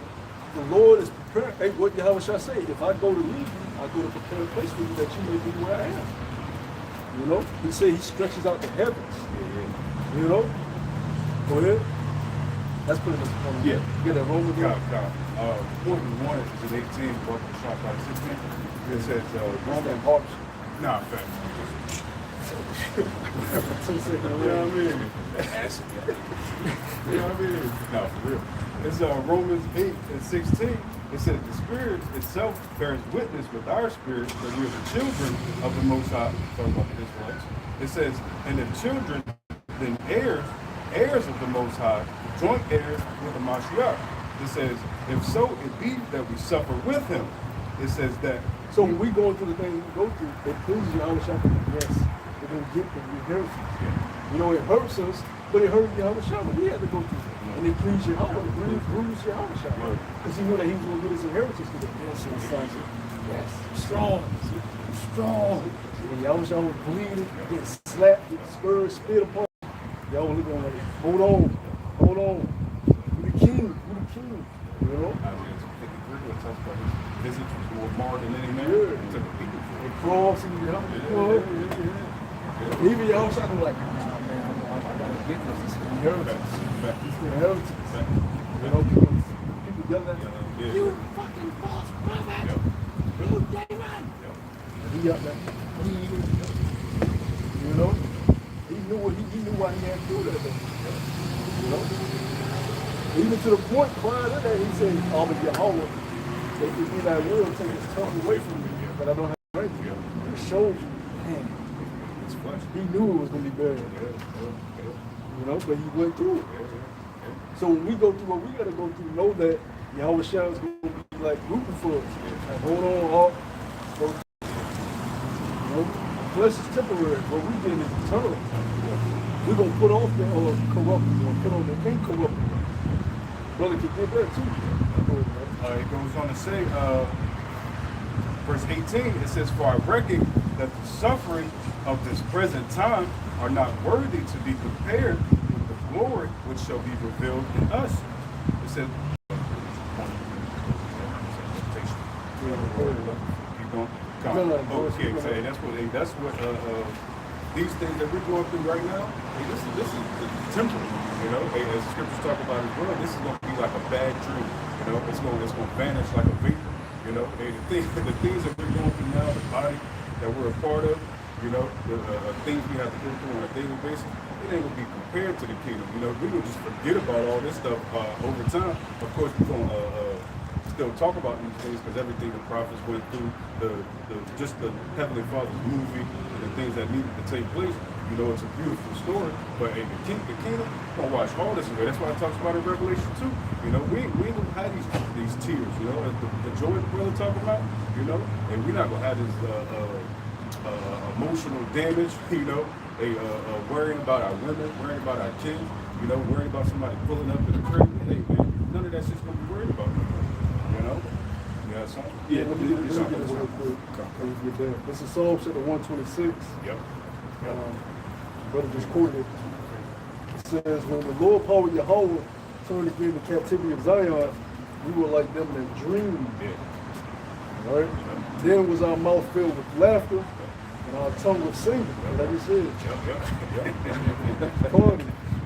the Lord is preparing. Hey, what Yahweh shall say? If I go to leave you, I go to prepare a place for you that you may be where I am. You know, he said he stretches out the heavens. You know, go ahead. That's pretty much the point. Yeah. Get that Roman God, God. God. Point 1 is in 18, but the shot by 16. It says, Roman hearts. nah, fact. 2 seconds. You know what I mean? You know what I mean? No, for real. It's Romans 8 and 16. It says the Spirit itself bears witness with our spirit that we are the children of the Most High. Talking about the Israelites. It says, and the children, then heirs of the Most High, joint heirs with the Mashiach. It says, if so it be that we suffer with him. It says that. So when we go through the things we go through, it pleases Yahweh Shai. Yes, it will get the inheritance. You know, it hurts us, but it hurt Yahweh Shai. We had to go through it. And it pleased Yahweh, it bruised Yahweh Shai. Because he knew that he was going to get his inheritance to the sons. Yes, strong. And Yahweh Shai was bleeding, getting slapped, getting spurred, spit upon. Yahweh looking like, hold on. You the king. You know? Isaiah 53, it talks about his visits was more marred than any man. Yeah. It took a beating for And it. cross and you know, even Yahweh Shai was like, nah, man, I gotta get this. It's an inheritance. It's an inheritance. You know, people yell at him. Yeah. You fucking false prophet! Yep. You demon! He yelled at him. You know? He knew why he had to do that thing. You know? Even to the point, prior to that, he said, "Oh, but Yahweh, if it be thy will, take this tongue away from me, but I don't have the right to." It shows you, man, It's flesh. he knew it was going to be bad. You know, but he went through it. So when we go through what we got to go through, know that Yahweh Shai is going to be like rooting for us. Like, hold on, Hawk. You know, flesh is temporary, but we get is eternal. We're going to put off the corruptible and put on the incorruptible. Brother could get that too. It goes on to say, verse 18, it says, for I reckon that the suffering of this present time are not worthy to be compared with the glory which shall be revealed in us. It says, keep going. Okay, so that's what these things that we're going through right now. Hey, this is temporary. You know, hey, as the scriptures talk about as well, this is going to be like a bad dream. You know, it's going to vanish like a vapor. You know, hey, the things that we're going through now, the body that we're a part of, you know, the things we have to go through on a daily basis, it ain't going to be compared to the kingdom. You know, we will just forget about all this stuff over time. Of course, we're going to still talk about these things because everything the prophets went through, just the Heavenly Father's movie and the things that needed to take place. You know, it's a beautiful story, but hey, the kingdom, we're gonna watch all this away. That's why it talks about in Revelation 2. You know, we ain't gonna have these tears, you know, the joy the brother talking about, you know, and we're not gonna have this emotional damage, you know, worrying about our women, worrying about our kids, you know, worrying about somebody pulling up in the crib. Hey man, none of that shit's gonna be worried about, you know. You have something? Yeah, let me get it's this something. real quick. Let me get there. This is Psalm chapter 126. Yep. Brother just quoted it. It says, when the Lord power Yahweh turned again the captivity of Zion, we were like them that dreamed. Yeah. All right? Then was our mouth filled with laughter and our tongue was singing. Like it said. Yep. Party.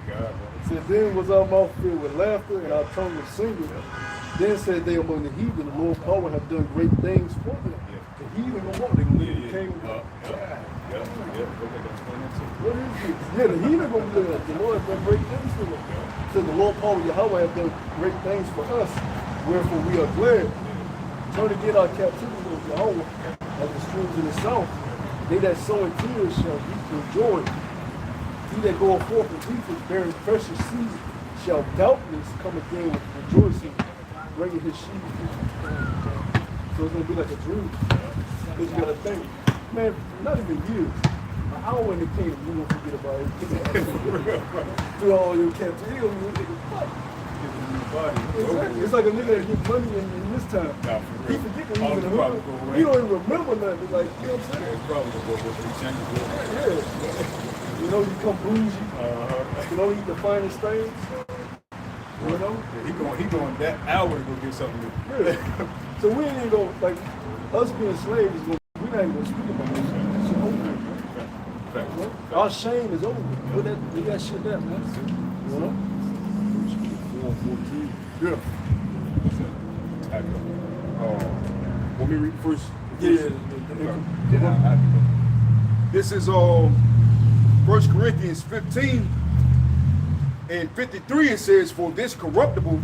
God, It said, then was our mouth filled with laughter and our tongue was singing. Then said they among the heathen, the Lord power have done great things for them. Yeah. The heathen no more, they gonna live in the Yeah. kingdom. Go ahead, explain that too. What is this? Yeah, the heathen gonna live. The Lord have done great things for them. Said the Lord power Yahweh have done great things for us. Wherefore we are glad. Turn again our captivity of Yahweh as the streams in the south. They that sow in tears shall reap in joy. He that goeth forth in weeping, bearing precious seed, shall doubtless come again with rejoicing, bringing his sheep. So it's gonna be like a dream. But you gotta think, man, not even years. An hour in the kingdom, you won't forget about it. Through all your captivity, you don't even fuck. Exactly. It's like a nigga that gets money in this time. Nah, for He real. forget when All he's in the the problem hood. go away. He don't even remember nothing. Like, you know what I'm saying? It's probably gonna go with the change. Yeah. You know, you come bougie. Uh-huh. You know, eat the finest things. You know? He going that hour to go get something new. Yeah. So we ain't even go like us being slaves is going we're not even gonna speak about that shit. That shit over. Fact. You know? Our shame is over. Put that shit there, man. You know? 4:14. Yeah. Want me to read first? Yeah. This is 1 Corinthians 15 and 53. It says, for this corruptible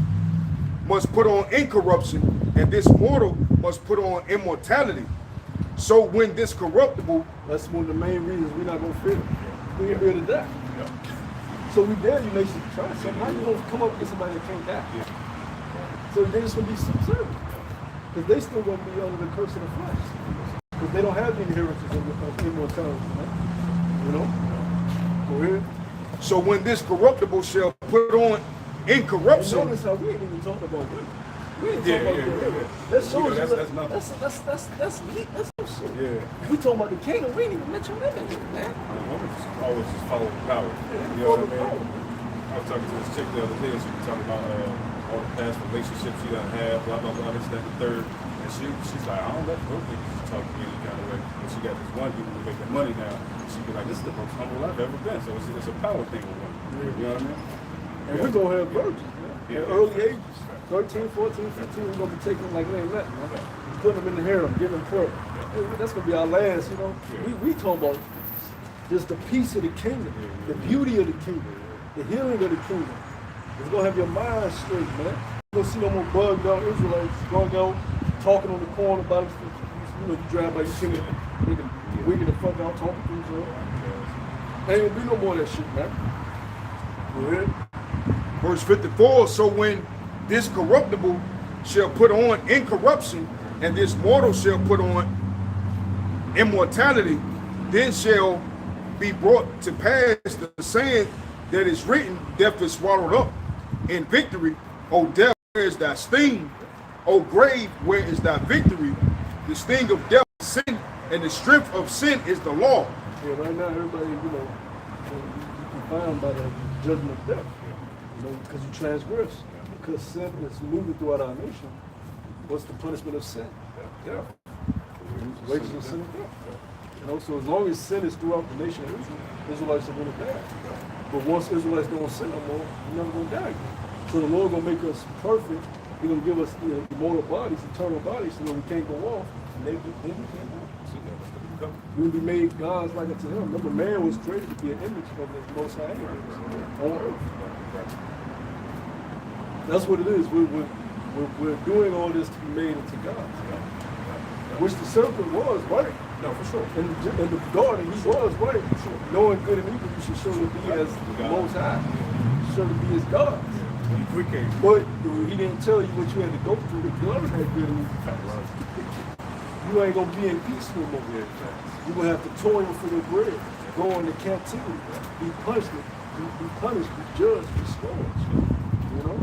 must put on incorruption, and this mortal must put on immortality. So when this corruptible, That's one of the main reasons we're not gonna fit it. We ain't be able to die. So we dare you nation to try something. How you gonna come up against somebody that can't die? So they just gonna be subservient. Because they still gonna be under the curse of the flesh. Because they don't have the inheritance of immortality, man. You know? Go ahead. so when this corruptible shall put on And incorruption, notice how we ain't even talking about women. We ain't Yeah, talking yeah, about yeah. That shows you That's that- nothing. that's neat. That's some shit. Yeah. We talking about the kingdom. We ain't even mention women, man. Women just always just follow power. You know what I mean? I was talking to this chick the other day, and she was talking about all the past relationships she done had, blah, blah, blah, this, that, the third. And she's like, I don't let no niggas talk to me any kind of way. And she got this one dude who's making money now. And she be like, this is the most humble I've ever been. So it's a power thing with women. You know what I mean? And we're going to have virgins, man. Yeah. At early ages. 13, 14, 15, we're going to be taking them like it ain't nothing, man. Putting them in the harem, giving them prayer. That's going to be our last, you know. We talking about just the peace of the kingdom, the beauty of the kingdom, the healing of the kingdom. It's going to have your mind straight, man. You're going to see no more bugged out Israelites going out, talking on the corner about it. You know, you drive by, you see them, they can wigging the fuck out, talking to each other. There ain't going to be no more of that shit, man. Go ahead. verse 54, so when this corruptible shall put on incorruption, and this mortal shall put on immortality, then shall be brought to pass the saying that is written, death is swallowed up in victory. O death, where is thy sting? O grave, where is thy victory? The sting of death is sin, and the strength of sin is the law. Yeah, right now everybody, you know, you confined by the judgment of death. You know, because you transgress. Because sin is moving throughout our nation. What's the punishment of sin? Death. Wages of sin is death. You know, so as long as sin is throughout the nation of Israel, Israelites are going to die. But once Israelites don't sin no more, we're never going to die again. So the Lord going to make us perfect. He's going to give us, you know, immortal bodies, eternal bodies, so that we can't go off. And then we can't die. We will be made gods like unto him. Remember, man was created to be an image of the Most High on earth. That's what it is. We're doing all this to be made into God. Which the serpent was, right? No, for sure. In the garden, he was, right? Knowing good and evil, you should show to be as the Most High. You should show to be as God. We can't. But he didn't tell you what you had to go through to learn that good and evil. You ain't gonna be in peace no more. You're gonna have to toil for your bread, go into captivity, be punished, be judged, be scourged. You know?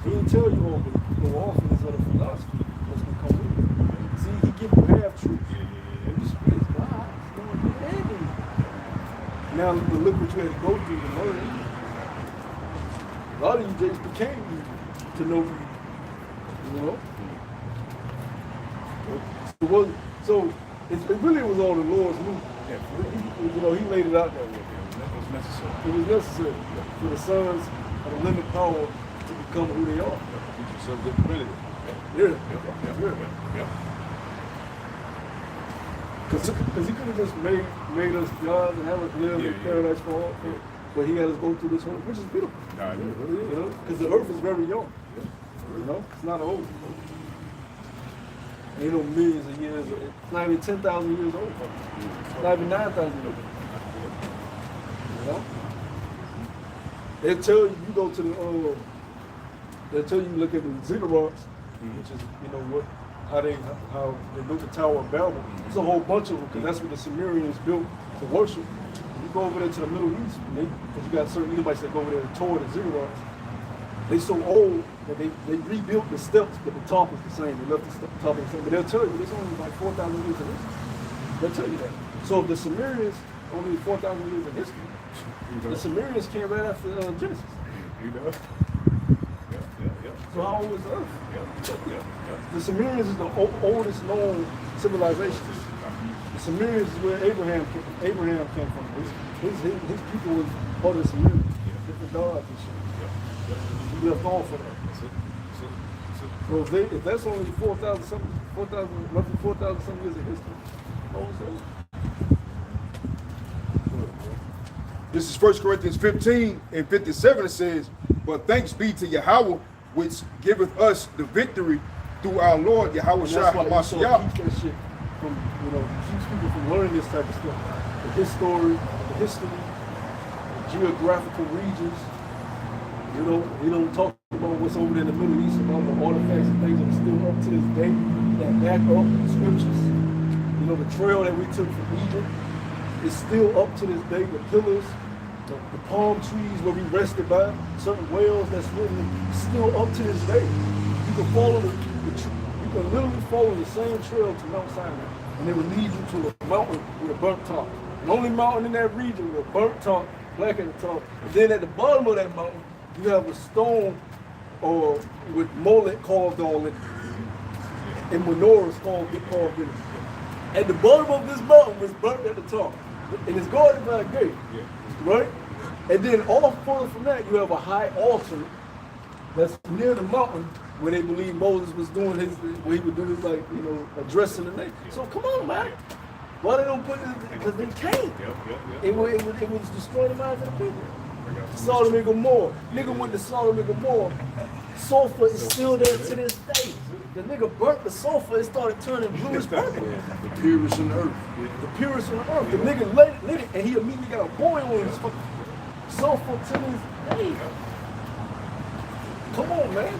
He didn't tell you all the orphans of the philosophy that's gonna come with it. See, he give you half truths. And you speak God, it's going to end you. Now look what you had to go through to learn it. A lot of you just became evil to know evil. You know? So it really was all the Lord's move. You know, he laid it out that way. It was necessary. It was necessary for the sons of the limited power to become who they are. Teach yourself different. Yeah. Because he could have just made us gods and have us live in paradise for all. But he had us go through this whole, which is beautiful. You know, because the earth is very young. You know, it's not old. Ain't no millions of years. It's not even 10,000 years old. It's not even 9,000 years old. You know? They'll tell you, you go to the, they'll tell you look at the ziggurats, which is, you know, how they built the Tower of Babel. It's a whole bunch of them, because that's what the Sumerians built to worship. You go over there to the Middle East, because you got certain Edomites that go over there and tour the ziggurats. They so old that they rebuilt the steps, but the top is the same. They left the top the same. But they'll tell you, there's only like 4,000 years of history. They'll tell you that. So if the Sumerians only 4,000 years of history, the Sumerians came right after Genesis. You know? So how old is the Earth? The Sumerians is the oldest known civilization. The Sumerians is where Abraham came from. His people was part of the Sumerians, different gods and shit. He left off for that. So if that's only 4,000 something, roughly 4,000 something years of history, how old is that? This is 1 Corinthians 15 and 57. It says, "But thanks be to Yahweh, which giveth us the victory through our Lord Yahweh Shai HaMashiach." Keep that shit from, you know, keeps people from learning this type of stuff. The history, the geographical regions. You know, he don't talk about what's over there in the Middle East, about the artifacts and things that are still up to this day that back up the scriptures. You know, the trail that we took from Egypt is still up to this day. The pillars, the palm trees where we rested by, certain whales that's written, still up to this day. You can follow you can literally follow the same trail to Mount Sinai, and it will lead you to a mountain with a burnt top. The only mountain in that region with a burnt top, black at the top. And then at the bottom of that mountain, you have a stone or with mullet carved on it, and menorahs carved in it. At the bottom of this mountain was burnt at the top, and it's guarded by a gate, right? And then all further from that, you have a high altar that's near the mountain where they believe Moses was doing where he would do his, like, you know, addressing the nation. So come on, man. Why they don't put this? Because they can't. It was destroying the minds of the people. Sodom and Gomorrah. Nigga went to Sodom and Gomorrah. Sulfur is still there to this day. The nigga burnt the sulfur, it started turning bluish purple. The purest in the earth. The purest on the earth. The nigga lit it, and he immediately got a boil on his fucking sulfur to this day. Come on, man.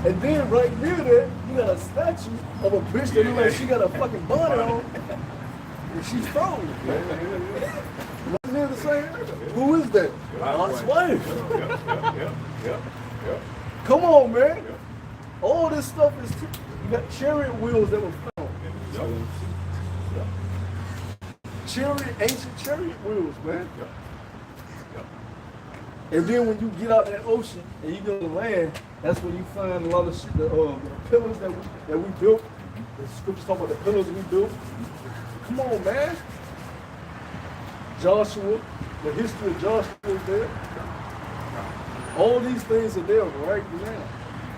And then right near there, you got a statue of a bitch that look like she got a fucking bonnet on, and she's frozen. Right near the same area. Who is that? Lot's wife. Come on, man. All this stuff is, you got chariot wheels that were found. Ancient chariot wheels, man. And then when you get out that ocean and you go to land, that's when you find a lot of shit, the pillars that we built. The scriptures talk about the pillars we built. Come on, man. Joshua, the history of Joshua is there. All these things are there right now.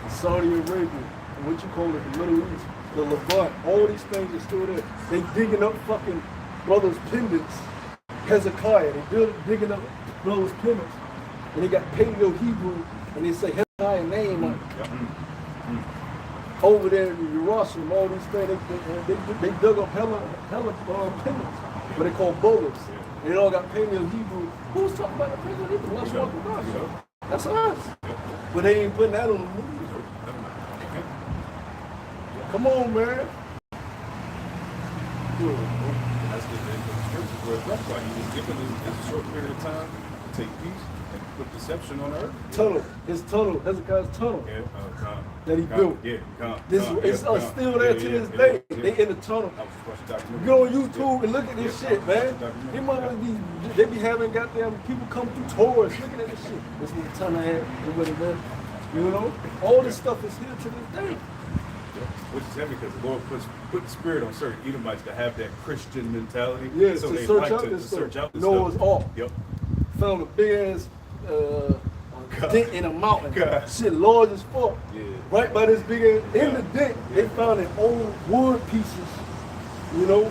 Saudi Arabia, and what you call it, the Middle East, the Levant, all these things are still there. They digging up fucking brothers' pendants. Hezekiah, they digging up brothers' pendants. And they got Paleo-Hebrew, and they say Hezekiah name on it. Over there in Jerusalem, all these things, they dug up hella pendants, what they call bolas. And they all got Paleo-Hebrew. Who's talking about the Paleo-Hebrew? Let's walk across. That's us. But they ain't putting that on the movie. Come on, man. That's the scriptures where it's talking about. He was given this short period of time to take peace. and put deception on earth. Tunnel, his tunnel, Hezekiah's tunnel Yeah, that he built. Yeah, It's still there to this day. They in the tunnel. I was just watching a documentary. Go on YouTube and look at this shit, man. They be having goddamn people come through tours looking at this shit. This is the tunnel at and what it meant. You know, all this stuff is here to this day. Which is heavy because the Lord put the spirit on certain Edomites to have that Christian mentality. Yeah, so to they search like out to this search stuff. out this Noah's stuff. Ark. Yep. Found a big ass dent in a mountain. God. Shit large as fuck. Yeah. Right by this big ass. In the dent, they found an old wood pieces. You know,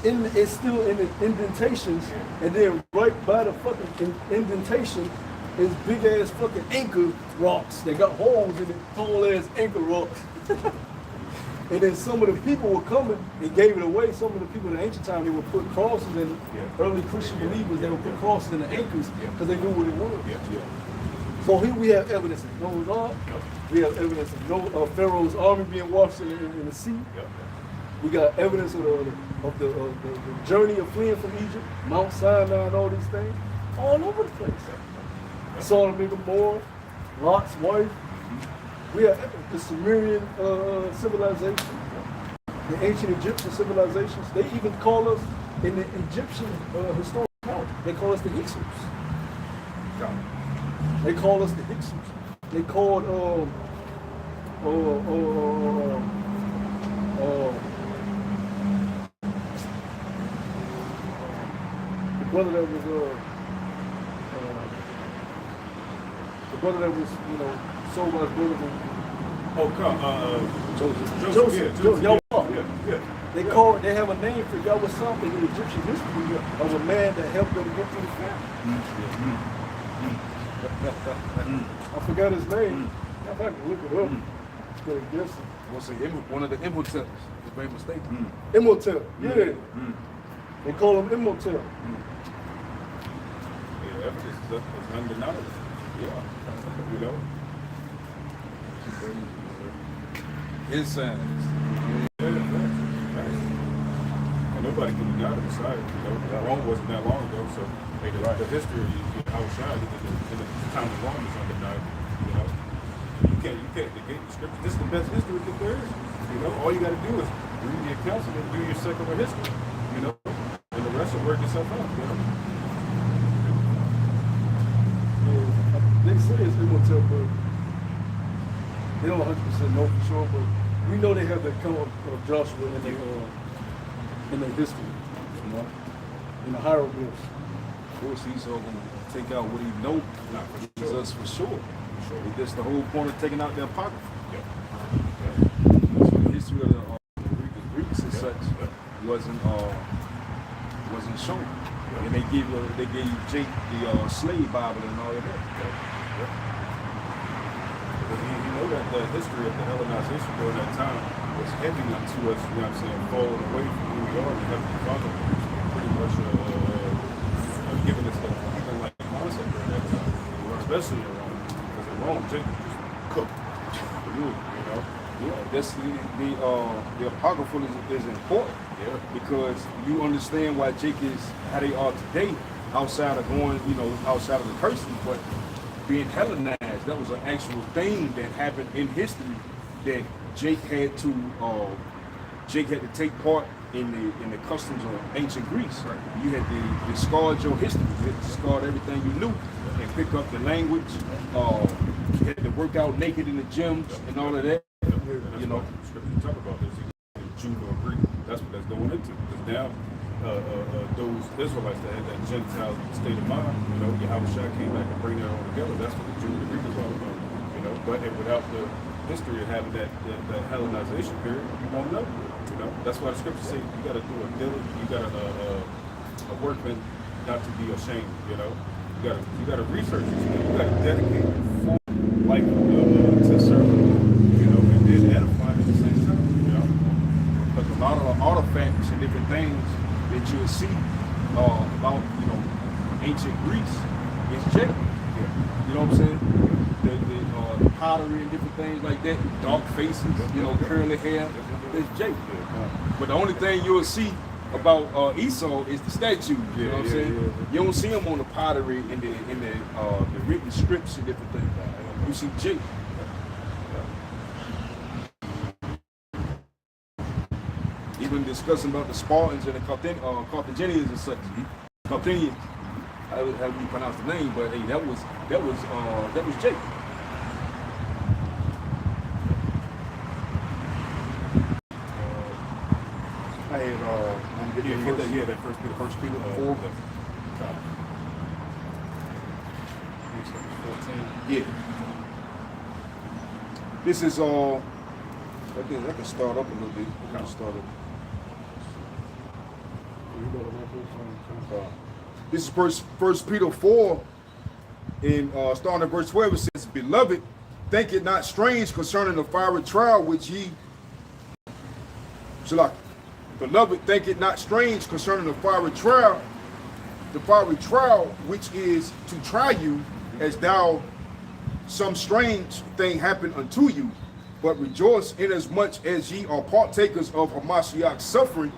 it's still in the indentations, and then right by the fucking indentation is big ass fucking anchor rocks. They got holes in it, tall ass anchor rocks. And then some of the people were coming and gave it away. Some of the people in the ancient time, they would put crosses in, early Christian believers, they would put crosses in the anchors because they knew what it was. So here we have evidence of Noah's Ark. We have evidence of Pharaoh's army being washed in the sea. We got evidence of the journey of fleeing from Egypt, Mount Sinai and all these things, all over the place. Sodom and Gomorrah, Lot's wife. We have the Sumerian civilization, the ancient Egyptian civilizations. They even call us, in the Egyptian historical account, they call us the Hyksos. They call us the Hyksos. They called the brother that was you know, sold by his brother. Joseph. They have a name for y'all was something in Egyptian history of a man that helped them get through the famine. I forgot his name. I can look it up. But yes, We'll say one of the Imhotep, if I'm mistaken. Imhotep, yeah. They call him Imhotep. Yeah, evidence is undeniable. Yeah, you know. His signs. And nobody can deny the Messiah. You know, that long wasn't that long ago. So the history of outside in the time of Rome is undeniable. You know, you can't negate the scripture. This is the best history that there is. You know, all you got to do is read the accounts and then do your secular history. You know, and the rest will work itself out. You know. They say it's Imhotep, but they don't 100% know for sure. But we know they have the account of Joshua in their history, you know, in the hieroglyphs. Of course, he's all going to take out what he knows. Jesus for sure. That's the whole point of taking out the Apocrypha. So the history of the Greeks and such wasn't shown. And they gave Jake the slave Bible and all of that. Because you know that the history of the Hellenization during that time was heavy unto us, you know what I'm saying, falling away from who we are, the Heavenly Father pretty much giving us the even like concept during that time, especially in Rome. Because in Rome, Jacob just cooked for you, you know. Yeah, that's the Apocrypha is important. Yeah. Because you understand why Jake is how they are today, outside of going, you know, outside of the cursing, but being Hellenized, that was an actual thing that happened in history that Jake had to take part in the customs of ancient Greece. Right? You had to discard your history, you had to discard everything you knew and pick up the language. You had to work out naked in the gyms and all of that. You know, scripture talk about this. Jew or Greek, that's what that's going into. Because now, those Israelites that had that Gentile state of mind, you know, Yahweh Shah came back and bring that all together. That's what the Jew and the Greek is all about. You know, but without the history of having that Hellenization period, you won't know. You know, that's why the scriptures say you got to do a diligent, you got a workman not to be ashamed. You know, you got to research it. You got to dedicate your full life to serve. You know, and then edify at the same time. You know, because a lot of the artifacts and different things that you'll see about, you know, ancient Greece is Jacob. You know what I'm saying? The pottery and different things like that, dark faces, you know, curly hair, it's Jacob. But the only thing you'll see about Esau is the statue. You know what I'm saying? Yeah. You don't see him on the pottery in the written scripts and different things. You see Jake. Even discussing about the Spartans and the Carthaginians and such. Carthaginians, how do you pronounce the name? But hey, that was Jake. I had that first Peter 4. 14. Yeah. This is I can start up a little bit. I can start up. This is first Peter 4, in starting at verse 12. It says, "Beloved, think it not strange concerning the fiery trial which ye Beloved, think it not strange concerning the fiery trial which is to try you, as thou some strange thing happen unto you, but rejoice inasmuch as ye are partakers of Hamashiach's suffering,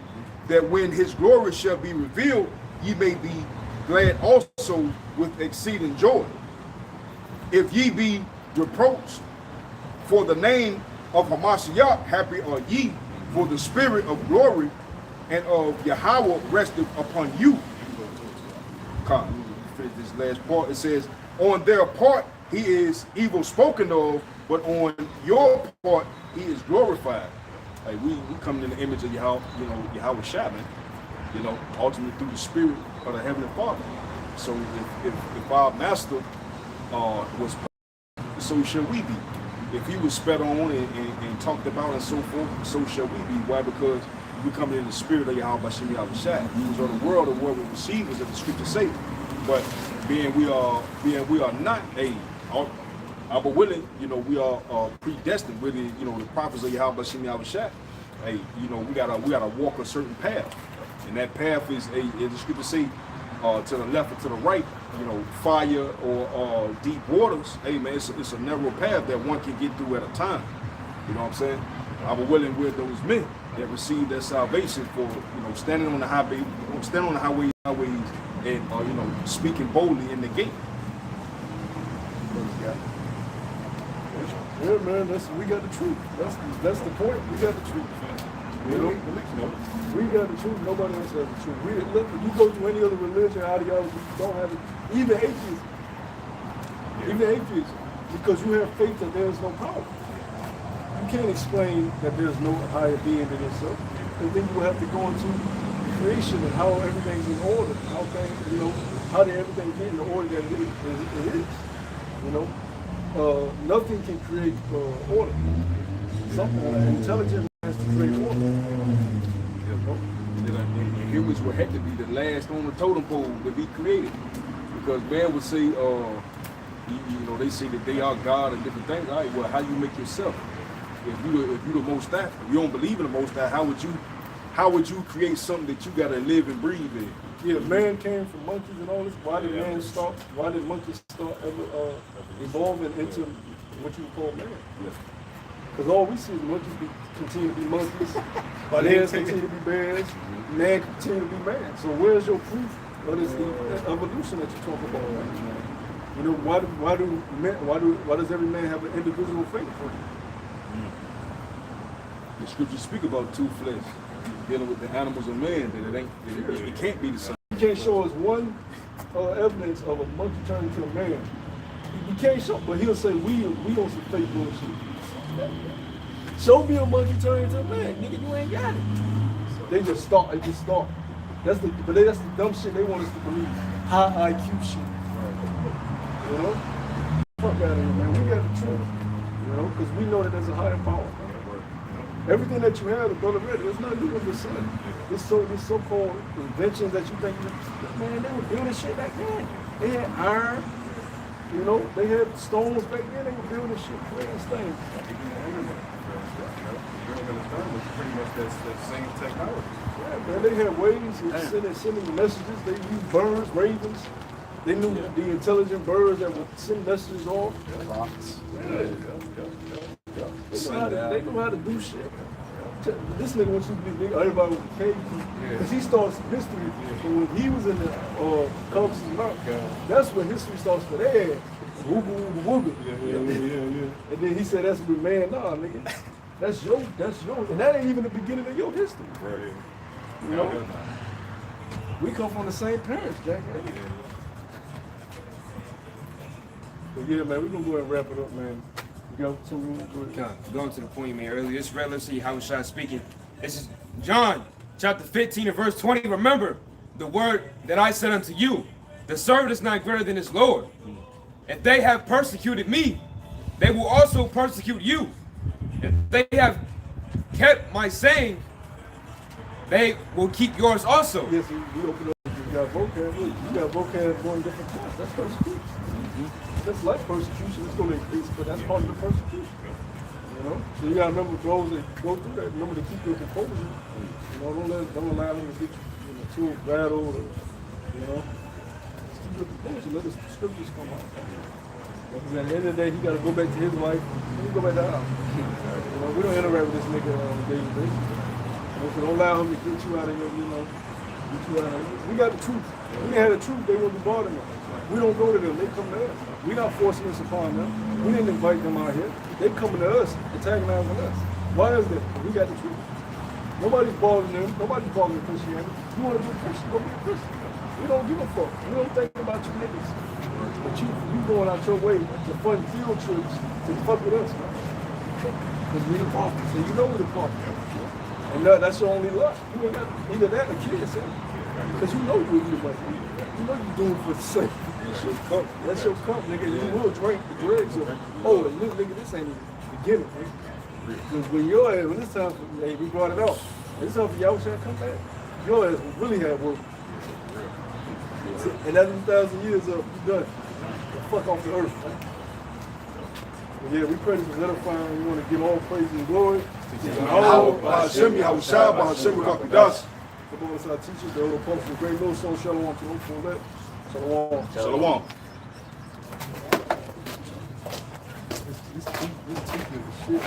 that when his glory shall be revealed, ye may be glad also with exceeding joy. If ye be reproached for the name of Hamashiach, happy are ye, for the spirit of glory and of Yahweh resteth upon you." Finish this last part. It says, "On their part he is evil spoken of, but on your part he is glorified." Like we come in the image of Yahweh Shai, ultimately through the spirit of the Heavenly Father. So if our master was, so shall we be. If he was spat on and talked about and so forth, so shall we be. Why? Because we come in the spirit of Yahweh Shai. These are the world of what we receive, as the scripture say. But being we are not but willing, we are predestined. Really, the prophets of Yahweh Shai. We gotta walk a certain path, and that path is as the scripture say, to the left or to the right, fire or deep waters. Hey man, it's a narrow path that one can get through at a time. You know what I'm saying? I was willing with those men that received their salvation for standing on the highway, and speaking boldly in the gate. Yeah, man, we got the truth. That's the point. We got the truth. We got the truth. Nobody else has the truth. Look, you go to any other religion, ideology, you don't have it. Even atheists. Even atheists. Because you have faith that there is no power. You can't explain that there's no higher being than yourself. And then you will have to go into creation and how everything's in order. How things, how did everything get in the order that it is. Nothing can create order. Something intelligent has to create order. And humans would have to be the last on the totem pole to be created, because man would say, they say that they are God and different things. All right, well, how you make yourself? If you the Most High, if you don't believe in the Most High, how would you create something that you gotta live and breathe in? Yeah, man came from monkeys and all this. Why did monkeys start evolving into what you call man? Because all we see is monkeys continue to be monkeys, bears continue to be bears, man continue to be man. So where's your proof of this evolution that you talk about? Why does every man have an individual faith? The scriptures speak about two flesh, dealing with the animals and man, that it can't be the same. You can't show us one evidence of a monkey turning into a man. You can't show, but he'll say we on some fake bullshit. Show me a monkey turning into a man, nigga. You ain't got it. They just start. That's the dumb shit they want us to believe. High IQ shit. Fuck out of here, man. We got the truth. Because we know that there's a higher power. Everything that you have, the brother read, it's not new under the sun. This so-called inventions that you think, man, they were building shit back then. They had iron, they had stones back then. They were building shit, creating things. Pretty much that same technology. Yeah, man, they had ways of sending messages. They used birds, ravens. They knew the intelligent birds that would send messages off. Rocks. They know how to do shit. This nigga wants you to be nigga, everybody with the cave. Because he starts history. And when he was in the Columbus Mountain, that's when history starts for their ass. Wooga, wooga, wooga. And then he said, that's with man, nah, nigga. That's yours. And that ain't even the beginning of your history. Right. You know? We come from the same parents, Jack. But yeah, man, we're gonna go ahead and wrap it up, man. You got something you want to do? Going to the point you made earlier, this relatively how we shot speaking. This is John chapter 15 and verse 20. Remember the word that I said unto you, the servant is not greater than his Lord. If they have persecuted me, they will also persecute you. If they have kept my saying, they will keep yours also. Yes, we open up. You got vocab. You got vocab going different parts. That's persecution. That's like persecution. It's going to increase, but that's part of the persecution. You know, so you got to remember those that go through that. Remember to keep your composure. You know, don't allow them to get you too rattled. Or, you know, just keep your composure. Let the scriptures come out. Because at the end of the day, he got to go back to his life. And he go back to ours. You know, we don't interact with this nigga on a daily basis. You know, so don't allow him to get you out of your, we got the truth. We had the truth, they wouldn't bother us. We don't go to them, they come to us. We're not forcing this upon them. We didn't invite them out here. They coming to us, antagonizing us. Why is that? We got the truth. Nobody's bothering them. Nobody's bothering Christianity. You want to be a Christian, go be a Christian. We don't give a fuck. We don't think about you niggas. But you going out your way to fund field trips to fuck with us, man. Because we the partners, and you know we're the partners. And that's your only luck. You got either that or kids, because you know you're eating money. You know you're doing it for the sake. That's your cup, nigga. You will drink the dregs of it. Oh, and look, nigga, this ain't even the beginning, nigga. Because when it's time for, hey, we brought it out. It's time for y'all to come back. Your ass will really have work. And after 1,000 years up, you done. Fuck off the earth, man. But yeah, we pray this is edifying. We want to give all praise and glory. Hashem, Yahushua, Hashem, Kapidas. Come on, it's our teachers, the old folks, the great little soul, Shalom, to the full that. Shalom. Shalom. This teaching is shit.